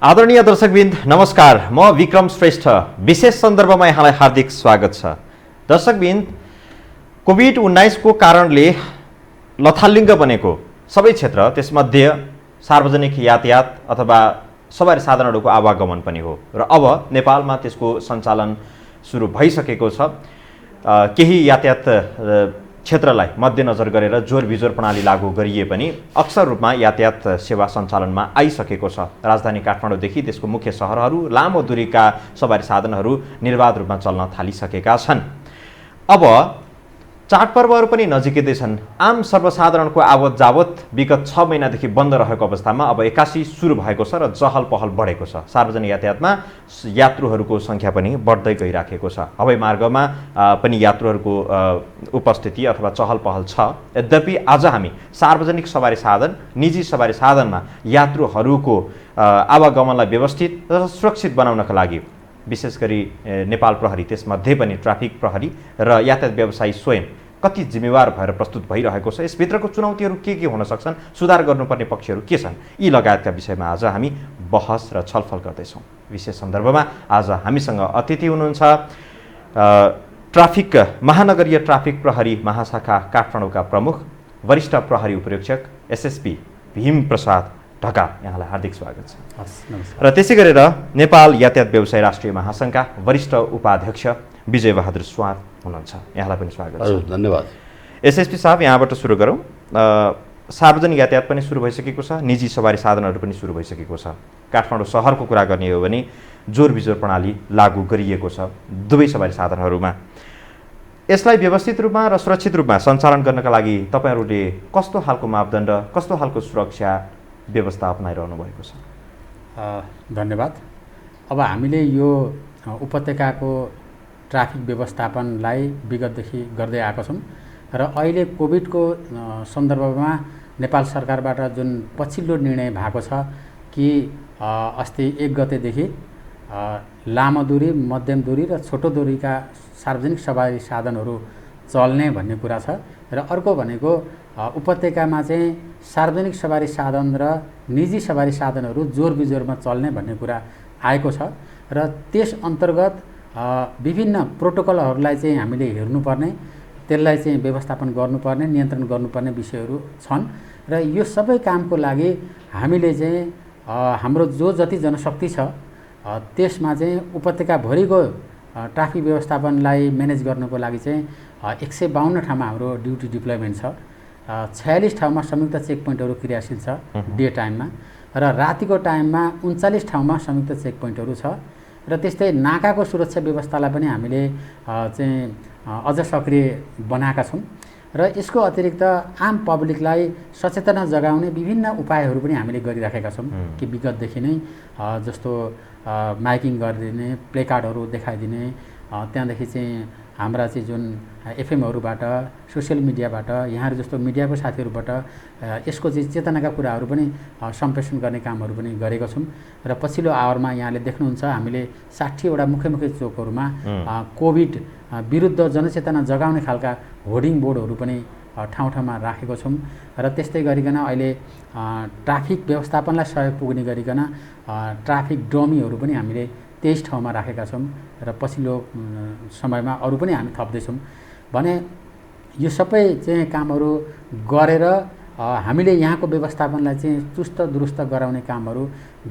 आदरणीय दर्शकवृन्द नमस्कार, म विक्रम श्रेष्ठ। विशेष सन्दर्भमा यहाँलाई हार्दिक स्वागत छ। दर्शकवृन्द, कोभिड-19 को कारणले लथालिङ्ग बनेको सबै क्षेत्र, त्यसमध्ये सार्वजनिक यातायात अथवा सवारी साधनहरूको आवागमन पनि हो र अब नेपालमा त्यसको सञ्चालन सुरु भइसकेको छ। केही यातायात क्षेत्रलाई मध्यनजर गरेर जोरबिजोर प्रणाली लागू गरिए पनि अक्सर रूपमा यातायात सेवा सञ्चालनमा आइसकेको छ। राजधानी काठमाडौँदेखि त्यसको मुख्य शहरहरू लामो दूरीका सवारी साधनहरू निर्बाध रूपमा चल्न थालिसकेका छन्। अब चाडपर्वहरू पनि नजिकै छन्। आम सर्वसाधारणको आवत जावत विगत 6 महिनादेखि बन्द रहेको अवस्थामा अब एक्कासी सुरु भएको छ र चहल पहल बढेको छ। सार्वजनिक यातायातमा यात्रुहरूको सङ्ख्या पनि बढ्दै गइराखेको छ। हवाई मार्गमा पनि यात्रुहरूको उपस्थिति अथवा चहल पहल छ। यद्यपि आज हामी सार्वजनिक सवारी साधन, निजी सवारी साधनमा यात्रुहरूको आवागमनलाई व्यवस्थित र सुरक्षित बनाउनका लागि विशेष गरी नेपाल प्रहरी, त्यसमध्ये पनि ट्राफिक प्रहरी र यातायात व्यवसायी स्वयं कति जिम्मेवार भएर प्रस्तुत भइरहेको छ, यसभित्रको चुनौतीहरू के हुन सक्छन्, सुधार गर्नुपर्ने पक्षहरू के छन्, यी लगायतका विषयमा आज हामी बहस र छलफल गर्दैछौँ। विशेष सन्दर्भमा आज हामीसँग अतिथि हुनुहुन्छ ट्राफिक महानगरीय ट्राफिक प्रहरी महाशाखा काठमाडौँका प्रमुख वरिष्ठ प्रहरी उपरीक्षक एसएसपी भीम प्रसाद ढकाल। यहाँलाई हार्दिक स्वागत छ। र त्यसै गरेर नेपाल यातायात व्यवसाय राष्ट्रिय महासङ्घका वरिष्ठ उपाध्यक्ष विजय बहादुर स्वाद हुनुहुन्छ। यहाँलाई पनि स्वागत छ। धन्यवाद। एसएसपी साहब, यहाँबाट सुरु गरौँ। सार्वजनिक यातायात पनि सुरु भइसकेको छ, निजी सवारी साधनहरू पनि सुरु भइसकेको छ। काठमाडौँ सहरको कुरा गर्ने हो भने जोरबिजोर प्रणाली लागू गरिएको छ दुवै सवारी साधनहरूमा। यसलाई व्यवस्थित रूपमा र सुरक्षित रूपमा सञ्चालन गर्नका लागि तपाईँहरूले कस्तो खालको मापदण्ड, कस्तो खालको सुरक्षा व्यवस्था अपनाइरहनु भएको छ? धन्यवाद। अब हामीले यो उपत्यकाको ट्राफिक व्यवस्थापनलाई विगतदेखि गर्दै आएका छौँ र अहिले कोभिडको सन्दर्भमा नेपाल सरकारबाट जुन पछिल्लो निर्णय भएको छ कि अस्ति 1 गतेदेखि लामो दूरी, मध्यम दूरी र छोटो दूरीका सार्वजनिक सवारी साधनहरू चल्ने भन्ने कुरा छ। र अर्को भनेको उपत्यकामा चाहिँ सार्वजनिक सवारी साधन र निजी सवारी साधनहरू जोरबिजोरमा चल्ने भन्ने कुरा आएको छ र त्यस अन्तर्गत विभिन्न प्रोटोकलहरूलाई चाहिँ हामीले हेर्नुपर्ने, त्यसलाई चाहिँ व्यवस्थापन गर्नुपर्ने, नियन्त्रण गर्नुपर्ने विषयहरू छन् र यो सबै कामको लागि हामीले चाहिँ हाम्रो जति जनशक्ति छ त्यसमा चाहिँ उपत्यकाभरिको ट्राफिक व्यवस्थापनलाई म्यानेज गर्नको लागि चाहिँ 152 ठाउँमा हाम्रो ड्युटी डिप्लोयमेन्ट छ। 46 ठाउँमा संयुक्त चेक पोइन्टहरू क्रियाशील छ डे टाइममा र रातिको टाइममा 39 ठाउँमा संयुक्त चेक पोइन्टहरू छ र त्यस्तै नाकाको सुरक्षा व्यवस्थालाई पनि हामीले चाहिँ अझ सक्रिय बनाएका छौँ र यसको अतिरिक्त आम पब्लिकलाई सचेतना जगाउने विभिन्न उपायहरू पनि हामीले गरिराखेका छौँ कि विगतदेखि नै जस्तो माइकिङ गरिदिने, प्लेकार्डहरू देखाइदिने, त्यहाँदेखि चाहिँ हाम्रा चाहिँ जुन एफएमहरूबाट, सोसियल मिडियाबाट, यहाँहरू जस्तो मिडियाको साथीहरूबाट यसको चाहिँ चेतनाका कुराहरू पनि सम्प्रेषण गर्ने कामहरू पनि गरेका छौँ र पछिल्लो आवरमा यहाँले देख्नुहुन्छ हामीले 60 वटा मुख्य चोकहरूमा कोभिड विरुद्ध जनचेतना जगाउने खालका होर्डिङ बोर्डहरू पनि ठाउँ-ठाउँमा राखेको छौँ र त्यस्तै गरिकन अहिले ट्राफिक व्यवस्थापनलाई सहयोग पुग्ने गरिकन ट्राफिक डमीहरू पनि हामीले 23 ठाउँमा राखेका छौँ र पछिल्लो समयमा अरू पनि हामी थप्दैछौँ भने यो सबै चाहिँ कामहरू गरेर हामीले यहाँको व्यवस्थापनलाई चाहिँ चुस्त दुरुस्त गराउने कामहरू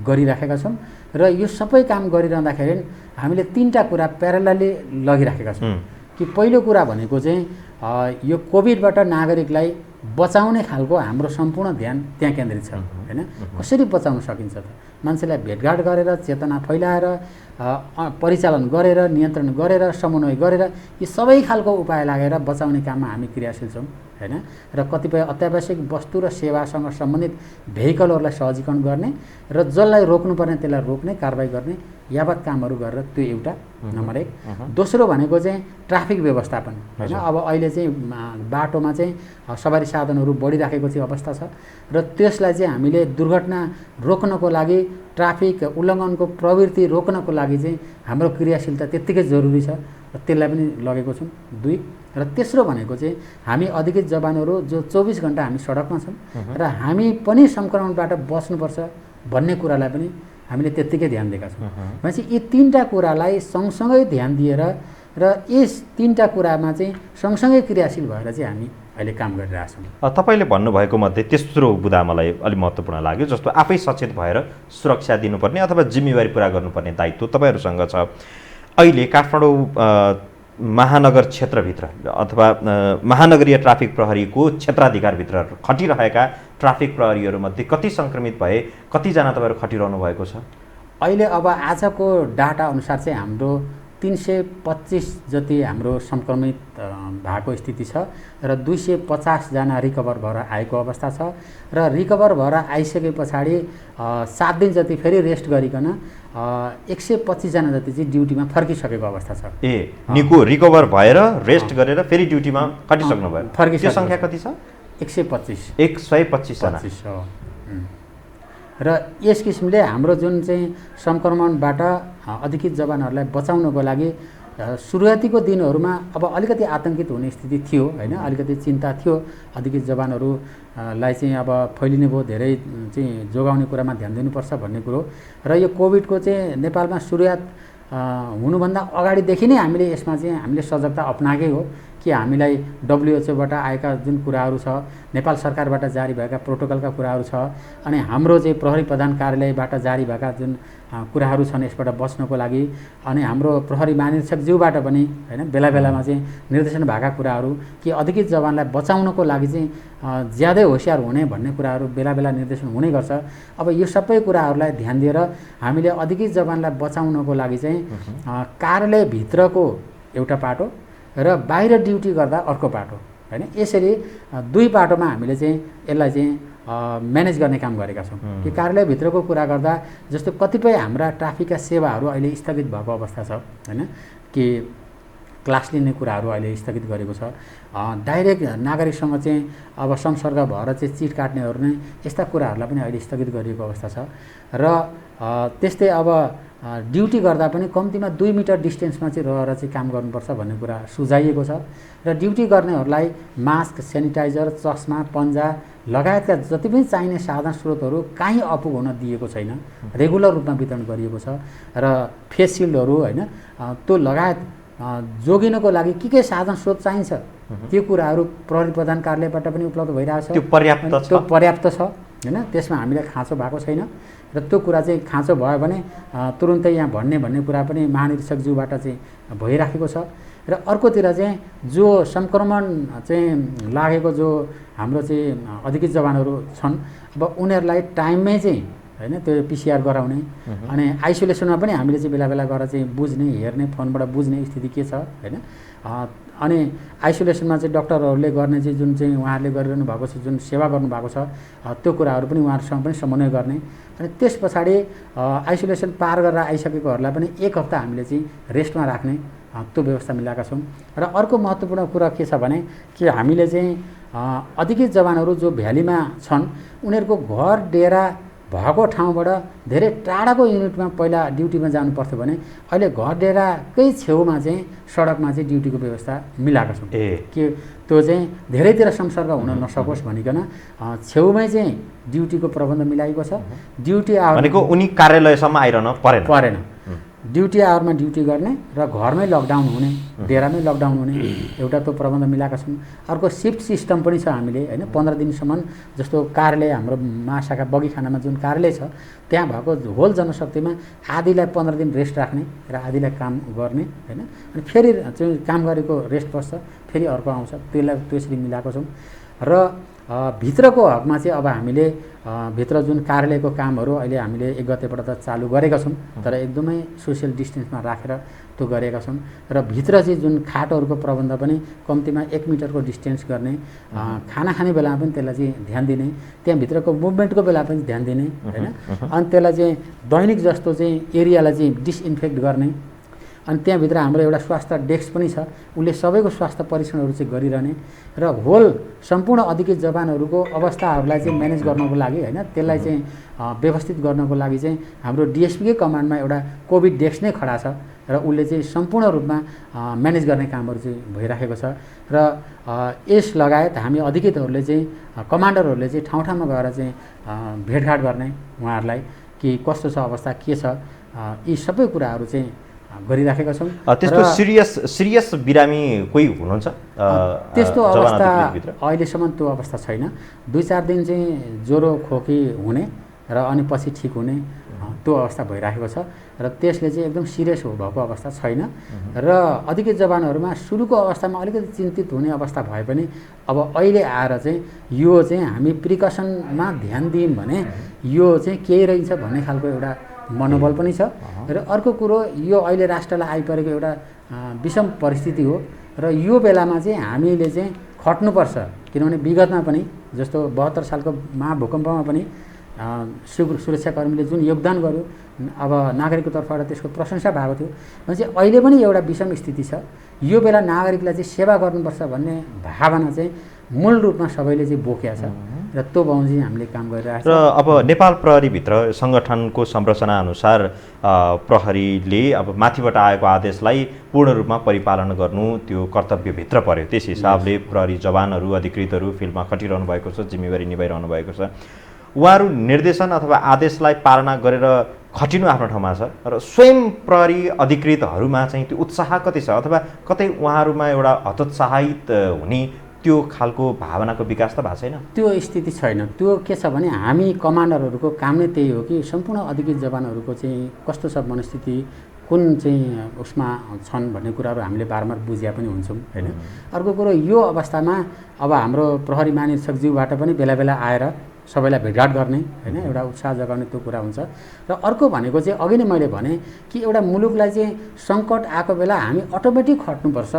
गरिराखेका छौँ र यो सबै काम गरिरहँदाखेरि हामीले 3टा कुरा प्यारलली लगिराखेका छौँ कि पहिलो कुरा भनेको चाहिँ यो कोभिडबाट नागरिकलाई बचाउने खालको हाम्रो सम्पूर्ण ध्यान त्यहाँ केन्द्रित छ हैन। कसरी बचाउन सकिन्छ त? मान्छेलाई भेटघाट गरेर, चेतना फैलाएर, परिचालन गरेर, नियन्त्रण गरेर, समन्वय गरेर यी सबै खालको उपाय लागेर बचाउने काममा हामी क्रियाशील छौँ हैन। र कतिपय अत्यावश्यक वस्तु र सेवासँग सम्बन्धित भेहिकलहरूलाई सहजीकरण गर्ने र जसलाई रोक्नुपर्ने त्यसलाई रोक्ने, कारबाही गर्ने यावत कामहरू गरेर त्यो एउटा नम्बर 1। दोस्रो भनेको चाहिँ ट्राफिक व्यवस्थापन हैन। अब अहिले चाहिँ बाटोमा चाहिँ सवारी साधनहरू बढिराखेको चाहिँ अवस्था छ र त्यसलाई चाहिँ हामीले दुर्घटना रोक्नको लागि, ट्राफिक उल्लङ्घनको प्रवृत्ति रोक्नको लागि चाहिँ हाम्रो क्रियाशीलता त्यत्तिकै जरुरी छ र त्यसलाई पनि लगेको छौँ 2। र तेस्रो भनेको चाहिँ हामी अधिकृत जवानहरू जो 24 घण्टा हामी सडकमा छौँ र हामी पनि सङ्क्रमणबाट बच्नुपर्छ भन्ने कुरालाई पनि हामीले त्यत्तिकै ध्यान दिएका छौँ। भनेपछि यी तीनटा कुरालाई सँगसँगै ध्यान दिएर र यस तीनटा कुरामा चाहिँ सँगसँगै क्रियाशील भएर चाहिँ हामी अहिले काम गरिरहेछौँ। तपाईँले भन्नुभएको मध्ये तेस्रो बुदा मलाई अलिक महत्त्वपूर्ण लाग्यो, जस्तो आफै सचेत भएर सुरक्षा दिनुपर्ने अथवा जिम्मेवारी पुरा गर्नुपर्ने दायित्व तपाईँहरूसँग छ। अहिले काठमाडौँ महानगर क्षेत्रभित्र अथवा महानगरीय ट्राफिक प्रहरीको क्षेत्राधिकारभित्र खटिरहेका ट्राफिक प्रहरीहरूमध्ये कति सङ्क्रमित भए, कतिजना तपाईँहरू खटिरहनु भएको छ? अहिले अब आजको डाटा अनुसार चाहिँ हाम्रो 325 जति हाम्रो सङ्क्रमित भएको स्थिति छ र 250 जना रिकभर भएर आएको अवस्था छ र रिकभर भएर आइसके पछाडि 7 दिन जति फेरि रेस्ट गरिकन 125 जना जति चाहिँ ड्युटीमा फर्किसकेको अवस्था छ। निको रिकभर भएर रेस्ट गरेर फेरि ड्युटीमा खटिसक्नु भयो। त्यो सङ्ख्या कति छ? 125 जना। र यस किसिमले हाम्रो जुन चाहिँ सङ्क्रमणबाट अधिकृत जवानहरूलाई बचाउनको लागि सुरुवातीको दिनहरूमा अब अलिकति आतंकित हुने स्थिति थियो हैन, अलिकति चिन्ता थियो अधिकृत जवानहरूलाई चाहिँ अब फैलिने भयो, धेरै चाहिँ जोगाउने कुरामा ध्यान दिनुपर्छ भन्ने कुरो र यो कोभिडको चाहिँ नेपालमा सुरुवात हुनुभन्दा अगाडिदेखि नै हामीले यसमा चाहिँ हामीले सजगता अपनाएकै हो कि हामीलाई WHO बाट आएका जुन कुराहरू छ, नेपाल सरकारबाट जारी भएका प्रोटोकलका कुराहरू छ, अनि हाम्रो चाहिँ प्रहरी प्रधान कार्यालयबाट जारी भएका जुन कुराहरू छन् यसबाट बच्नको लागि, अनि हाम्रो प्रहरी महानिरीक्षकज्यूबाट पनि हैन बेला बेलामा चाहिँ निर्देशन भएका कुराहरू कि अधिकृत जवानलाई बचाउनको लागि चाहिँ ज्यादै होसियार हुने भन्ने कुराहरू बेला बेला निर्देशन हुने गर्छ। अब यो सबै कुराहरूलाई ध्यान दिएर हामीले अधिकृत जवानलाई बचाउनको लागि चाहिँ कार्यालयभित्रको एउटा पाटो र बाहिर ड्युटी गर्दा अर्को पाटो हैन, यसरी दुई पाटोमा हामीले चाहिँ यसलाई चाहिँ म्यानेज गर्ने काम गरेका छौँ। कि कार्यालयभित्रको कुरा गर्दा जस्तो कतिपय हाम्रा ट्राफिकका सेवाहरू अहिले स्थगित भएको अवस्था छ हैन, कि क्लास लिने कुराहरू अहिले स्थगित गरेको छ। डाइरेक्ट नागरिकसँग चाहिँ अब संसर्ग भएर चाहिँ चिट काट्नेहरू नै यस्ता कुराहरूलाई पनि अहिले स्थगित गरिएको अवस्था छ। र त्यस्तै अब ड्युटी गर्दा पनि कम्तीमा 2 मिटर डिस्टेन्समा चाहिँ रहेर चाहिँ काम गर्नुपर्छ भन्ने कुरा सुझाइएको छ। र ड्युटी गर्नेहरूलाई मास्क, सेनिटाइजर, चस्मा, पन्जा लगायतका जति पनि चाहिने साधन स्रोतहरू कहीँ अपुग हुन दिएको छैन, रेगुलर रूपमा वितरण गरिएको छ। र फेस सिल्डहरू हैन त्यो लगायत जोगिनको लागि के साधन स्रोत चाहिन्छ त्यो कुराहरू प्रहरी प्रधान कार्यालयबाट पनि उपलब्ध भइरहेछ। त्यो पर्याप्त छ हैन, त्यसमा हामीलाई खाँचो भएको छैन। र त्यो कुरा चाहिँ खाँचो भयो भने तुरुन्तै यहाँ भन्ने कुरा पनि महानिरीक्षकज्यूबाट चाहिँ भइराखेको छ। र अर्कोतिर चाहिँ जो सङ्क्रमण चाहिँ लागेको जो हाम्रो चाहिँ अधिकृत जवानहरू छन् अब उनीहरूलाई टाइममै चाहिँ हैन त्यो PCR गराउने, अनि आइसोलेसनमा पनि हामीले चाहिँ बेला बेला गएर चाहिँ बुझ्ने, हेर्ने, फोनबाट बुझ्ने स्थिति के छ हैन। अनि आइसोलेसनमा चाहिँ डक्टरहरूले गर्ने चाहिँ जुन चाहिँ उहाँहरूले गरिरहनु भएको छ, जुन सेवा गर्नुभएको छ त्यो कुराहरू पनि उहाँहरूसँग पनि समन्वय गर्ने। अनि त्यस पछाडि आइसोलेसन पार गरेर आइसकेकोहरूलाई पनि 1 हप्ता हामीले चाहिँ रेस्टमा राख्ने त्यो व्यवस्था मिलाएका छौँ। र अर्को महत्त्वपूर्ण कुरा के छ भने कि हामीले चाहिँ अधिकृत जवानहरू जो भ्यालीमा छन् उनीहरूको घर डेरा भएको ठाउँबाट धेरै टाढाको युनिटमा पहिला ड्युटीमा जानु पर्थ्यो भने अहिले घर डेराकै छेउमा चाहिँ सडकमा चाहिँ ड्युटीको व्यवस्था मिलाएका छौँ कि त्यो चाहिँ धेरैतिर संसर्ग हुन नसकोस् भनिकन छेउमै चाहिँ ड्युटीको प्रबन्ध मिलाएको छ। ड्युटी आवर भनेको उनी कार्यालयसम्म आइरहन परेन, ड्युटी आवरमा ड्युटी गर्ने र घरमै लकडाउन हुने, डेरामै लकडाउन हुने एउटा त्यो प्रबन्ध मिलाएका छौँ। अर्को सिफ्ट सिस्टम पनि छ हामीले हैन, 15 दिनसम्म जस्तो कार्यालय हाम्रो महाशाखा बगीखानामा जुन कार्यालय छ त्यहाँ भएको होल जनशक्तिमा आधीलाई 15 दिन रेस्ट राख्ने र आधीलाई काम गर्ने हैन, अनि फेरि चाहिँ काम गरेको रेस्ट बस्छ, फेरि अर्को आउँछ, त्यसलाई त्यसरी मिलाएको छौँ। र भित्रको हकमा चाहिँ अब हामीले भित्र जुन कार्यालयको कामहरू अहिले हामीले 1 गतेबाट त चालु गरेका छौँ, तर एकदमै सोसियल डिस्टेन्समा राखेर त्यो गरेका छौँ। र भित्र चाहिँ जुन खाटहरूको प्रबन्ध पनि कम्तीमा 1 मिटरको डिस्टेन्स गर्ने, खाना खाने बेलामा पनि त्यसलाई चाहिँ ध्यान दिने, त्यहाँभित्रको मुभमेन्टको बेला पनि ध्यान दिने हैन, अनि त्यसलाई चाहिँ दैनिक जस्तो चाहिँ एरियालाई चाहिँ डिसइन्फेक्ट गर्ने। अनि त्यहाँभित्र हाम्रो एउटा स्वास्थ्य डेस्क पनि छ, उसले सबैको स्वास्थ्य परीक्षणहरू चाहिँ गरिरहने र होल सम्पूर्ण अधिकृत जवानहरूको अवस्थाहरूलाई चाहिँ म्यानेज गर्नको लागि हैन, त्यसलाई चाहिँ व्यवस्थित गर्नको लागि चाहिँ हाम्रो डिएसपीकै कमान्डमा एउटा कोभिड डेस्क नै खडा छ र उसले चाहिँ सम्पूर्ण रूपमा म्यानेज गर्ने कामहरू चाहिँ भइराखेको छ। र यस लगायत हामी अधिकृतहरूले चाहिँ कमान्डरहरूले चाहिँ ठाउँ ठाउँमा गएर चाहिँ भेटघाट गर्ने उहाँहरूलाई कि कस्तो छ अवस्था के छ, यी सबै कुराहरू चाहिँ गरिराखेका छौँ। त्यस्तो सिरियस बिरामी कोही हुनुहुन्छ त्यस्तो अवस्था अहिलेसम्म त्यो अवस्था छैन। 2-4 दिन चाहिँ ज्वरो खोकी हुने र अनि पछि ठिक हुने त्यो अवस्था भइराखेको छ र त्यसले चाहिँ एकदम सिरियस भएको अवस्था छैन। र अधिकृत जवानहरूमा सुरुको अवस्थामा अलिकति चिन्तित हुने अवस्था भए पनि अब अहिले आएर चाहिँ यो चाहिँ हामी प्रिकसनमा ध्यान दियौँ भने यो चाहिँ केही रहेछ भन्ने खालको एउटा मनोबल पनि छ। र अर्को कुरो यो अहिले राष्ट्रलाई आइपरेको एउटा विषम परिस्थिति हो र यो बेलामा चाहिँ हामीले चाहिँ खट्नुपर्छ। किनभने विगतमा पनि जस्तो 72 सालको महाभूकम्पमा पनि सुरक्षाकर्मीले जुन योगदान गर्यो, अब नागरिकको तर्फबाट त्यसको प्रशंसा भएको थियो। भनेपछि अहिले पनि एउटा विषम स्थिति छ। यो बेला नागरिकलाई चाहिँ सेवा गर्नुपर्छ भन्ने भावना चाहिँ मूल रूपमा सबैले चाहिँ बोकेको छ र त्यो बमोजिम हामीले काम गरिरहेको छ। र अब नेपाल प्रहरीभित्र सङ्गठनको संरचना अनुसार प्रहरीले अब माथिबाट आएको आदेशलाई पूर्ण रूपमा परिपालन गर्नु त्यो कर्तव्यभित्र पर्यो। त्यस हिसाबले प्रहरी जवानहरू अधिकृतहरू फिल्डमा खटिरहनु भएको छ, जिम्मेवारी निभाइरहनु भएको छ। उहाँहरू निर्देशन अथवा आदेशलाई पालना गरेर खटिनु आफ्नो ठाउँमा छ र स्वयं प्रहरी अधिकृतहरूमा चाहिँ त्यो उत्साह कति छ अथवा कतै उहाँहरूमा एउटा हतोत्साहित हुने त्यो खालको भावनाको विकास त भएको छैन? त्यो स्थिति छैन। त्यो के छ भने हामी कमान्डरहरूको काम नै त्यही हो कि सम्पूर्ण अधिकृत जवानहरूको चाहिँ कस्तो छ मनस्थिति, कुन चाहिँ उसमा छन् भन्ने कुराहरू हामीले बारम्बार बुझ्या पनि हुन्छौँ होइन। अर्को कुरो यो अवस्थामा अब हाम्रो प्रहरी महानिरीक्षकज्यूबाट पनि बेला बेला आएर सबैलाई भेटघाट गर्ने होइन, एउटा उत्साह जगाउने त्यो कुरा हुन्छ। र अर्को भनेको चाहिँ अघि नै मैले भने कि एउटा मुलुकलाई चाहिँ सङ्कट आएको बेला हामी अटोमेटिक खट्नुपर्छ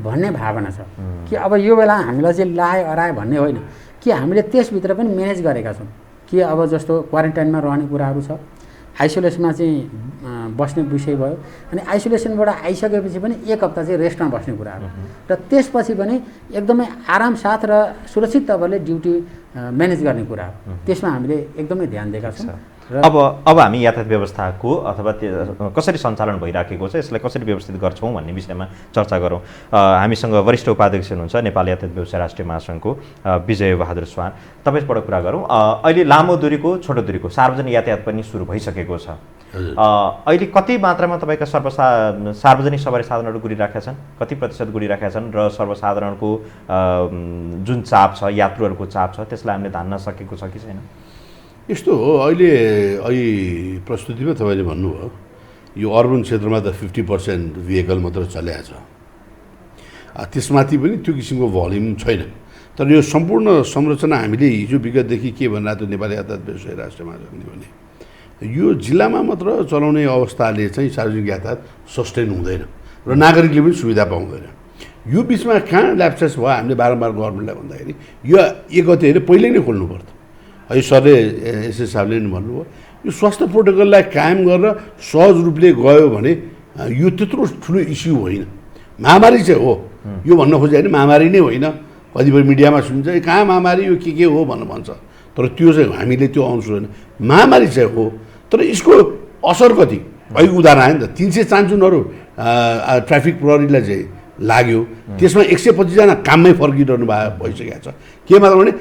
भन्ने भावना छ कि अब यो बेला हामीलाई चाहिँ लाए अराए भन्ने होइन कि हामीले त्यसभित्र पनि म्यानेज गरेका छौँ कि अब जस्तो क्वारेन्टाइनमा रहने कुराहरू छ, आइसोलेसनमा चाहिँ बस्ने विषय भयो। अनि आइसोलेसनबाट आइसकेपछि पनि 1 हप्ता चाहिँ रेस्टमा बस्ने कुराहरू र त्यसपछि पनि एकदमै आराम साथ र सुरक्षित तवरले ड्युटी म्यानेज गर्ने कुराहरू, त्यसमा हामीले एकदमै ध्यान दिएका छौँ। अब हामी यातायात व्यवस्थाको अथवा कसरी सञ्चालन भइराखेको छ, यसलाई कसरी व्यवस्थित गर्छौँ भन्ने विषयमा चर्चा गरौँ। हामीसँग वरिष्ठ उपाध्यक्ष हुनुहुन्छ नेपाल यातायात व्यवसाय राष्ट्रिय महासङ्घको विजय बहादुर स्वान। तपाईँबाट कुरा गरौँ। अहिले लामो दूरीको छोटो दूरीको सार्वजनिक यातायात पनि सुरु भइसकेको छ। अहिले कति मात्रामा तपाईँका सार्वजनिक सवारी साधनहरू गुडिराखेका छन्, कति प्रतिशत गुडिराखेका छन् र सर्वसाधारणको जुन चाप छ, यात्रुहरूको चाप छ, त्यसलाई हामीले धान्न सकेको छ कि छैन? यस्तो हो, अहिले प्रस्तुतिमा तपाईँले भन्नुभयो यो अर्बन क्षेत्रमा त 50% भेहिकल मात्र चलेको छ, त्यसमाथि पनि त्यो किसिमको भोल्युम छैन। तर यो सम्पूर्ण संरचना हामीले हिजो विगतदेखि के भनिरहेको थियो नेपाल यातायात व्यवसाय राष्ट्रिय महासङ्घले भने यो जिल्लामा मात्र चलाउने अवस्थाले चाहिँ सार्वजनिक यातायात सस्टेन हुँदैन र नागरिकले पनि सुविधा पाउँदैन। यो बिचमा कहाँ ल्याप्सेस भयो हामीले बारम्बार गभर्मेन्टलाई भन्दाखेरि यो 1 गते हेरे पहिले नै खोल्नु पर्थ्यो। है सरले एसएस साहबले पनि भन्नुभयो यो स्वास्थ्य प्रोटोकललाई कायम गरेर सहज रूपले गयो भने यो त्यत्रो ठुलो इस्यु होइन, महामारी चाहिँ हो यो भन्न खोजे होइन, महामारी नै होइन। कतिपय मिडियामा सुनिन्छ कहाँ महामारी यो के हो भनेर भन्छ, तर त्यो चाहिँ हामीले त्यो आउँछु होइन, महामारी चाहिँ हो। तर यसको असर कति अहिले उदाहरण आयो नि त, 300 चान्चुनहरू ट्राफिक प्रहरीलाई चाहिँ लाग्यो, त्यसमा 125 जना काममै फर्किरहनु भइसकेको छ। के मतलब भने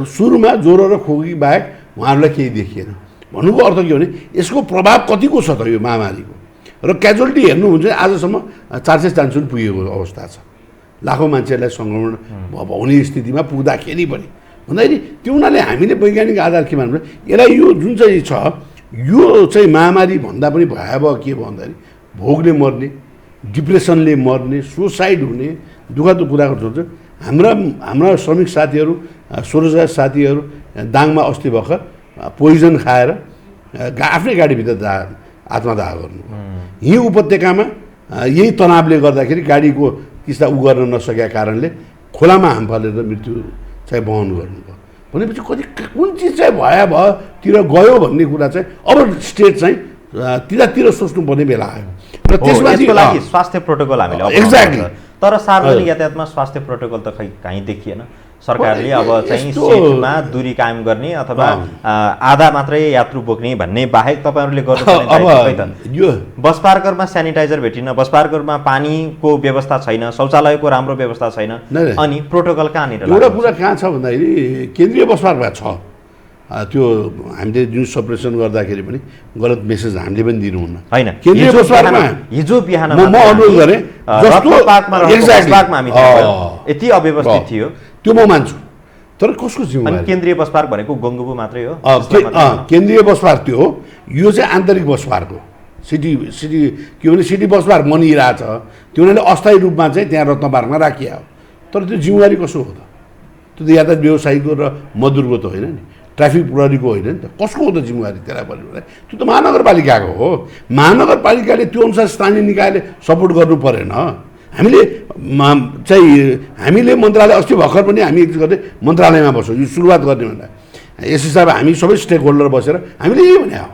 सुरुमा ज्वरो र खोकी बाहेक उहाँहरूलाई केही देखिएन। भन्नुको अर्थ के भने यसको प्रभाव कतिको छ त यो महामारीको। र क्याजुअलिटी हेर्नुहुन्छ आजसम्म 400 चान्चुन पुगेको अवस्था छ, लाखौँ मान्छेहरूलाई सङ्क्रमण हुने स्थितिमा पुग्दाखेरि पनि भन्दाखेरि त्यो हुनाले हामीले वैज्ञानिक आधार के मान्नु यसलाई यो जुन चाहिँ छ यो चाहिँ महामारी भन्दा पनि भयावह के भन्दाखेरि भोकले मर्ने, डिप्रेसनले मर्ने, सुसाइड हुने दुःखद कुराको सोच्छ। हाम्रा श्रमिक साथीहरू 16 साथीहरू दाङमा अस्ति भर्खर पोइजन खाएर आफ्नै गाडीभित्र आत्मदाह गर्नु। यही उपत्यकामा यही तनावले गर्दाखेरि गाडीको किस्ता गर्न नसकेका कारणले खोलामा हाम फालेर मृत्यु चाहिँ वहन गर्नुभयो। भनेपछि कति कुन चिज चाहिँ भयावहतिर गयो भन्ने कुरा चाहिँ अब स्टेट चाहिँ तिरतिर सोच्नुपर्ने बेला आयो। र त्यसको लागि स्वास्थ्य प्रोटोकल हामीले एक्ज्याक्टली, तर सार्वजनिक यातायातमा स्वास्थ्य प्रोटोकल त खै कहीँ देखिएन। सरकारले अब चाहिँ सिटमा दूरी कायम गर्ने अथवा आधा मात्रै यात्रु बोक्ने भन्ने बाहेक तपाईँहरूले गर्नुपर्ने यो बस पार्करमा सेनिटाइजर भेटिन, बस पार्करमा पानीको व्यवस्था छैन, शौचालयको राम्रो व्यवस्था छैन, अनि प्रोटोकल कहाँनिर एउटा कुरा कहाँ छ भन्दाखेरि केन्द्रीय बस पार्कमा छ, त्यो हामीले न्युज सप्रेसन गर्दाखेरि पनि गलत मेसेज हामीले पनि दिनुहुन्न होइन केन्द्रीय बसपामा हिजो बिहान म अनुरोध गरेँ यति अव्यवस्थित थियो त्यो म मान्छु तर कसको जिम्मेवारी केन्द्रीय बस पार्क भनेको गङ्गुबु मात्रै हो केन्द्रीय बस पार्क त्यो हो यो चाहिँ आन्तरिक बस पार्क हो सिटी के भने सिटी बस पार्क बनिरहेछ त्यो हुनाले अस्थायी रूपमा चाहिँ त्यहाँ रत्न पार्कमा राखिया हो तर त्यो जिम्मेवारी कसो हो त त्यो त यातायात व्यवसायीको र मजदुरको त होइन नि ट्राफिक प्रहरीको होइन नि त कसको हो त जिम्मेवारी त्यसलाई भन्नु त्यो त महानगरपालिकाको हो महानगरपालिकाले त्यो अनुसार स्थानीय निकायले सपोर्ट गर्नु परेन हामीले मन्त्रालय अस्ति भर्खर पनि हामी गर्दै मन्त्रालयमा बस्छौँ यो सुरुवात गर्ने भन्दा यस हिसाबले हामी सबै स्टेक होल्डर बसेर हामीले यही भने हो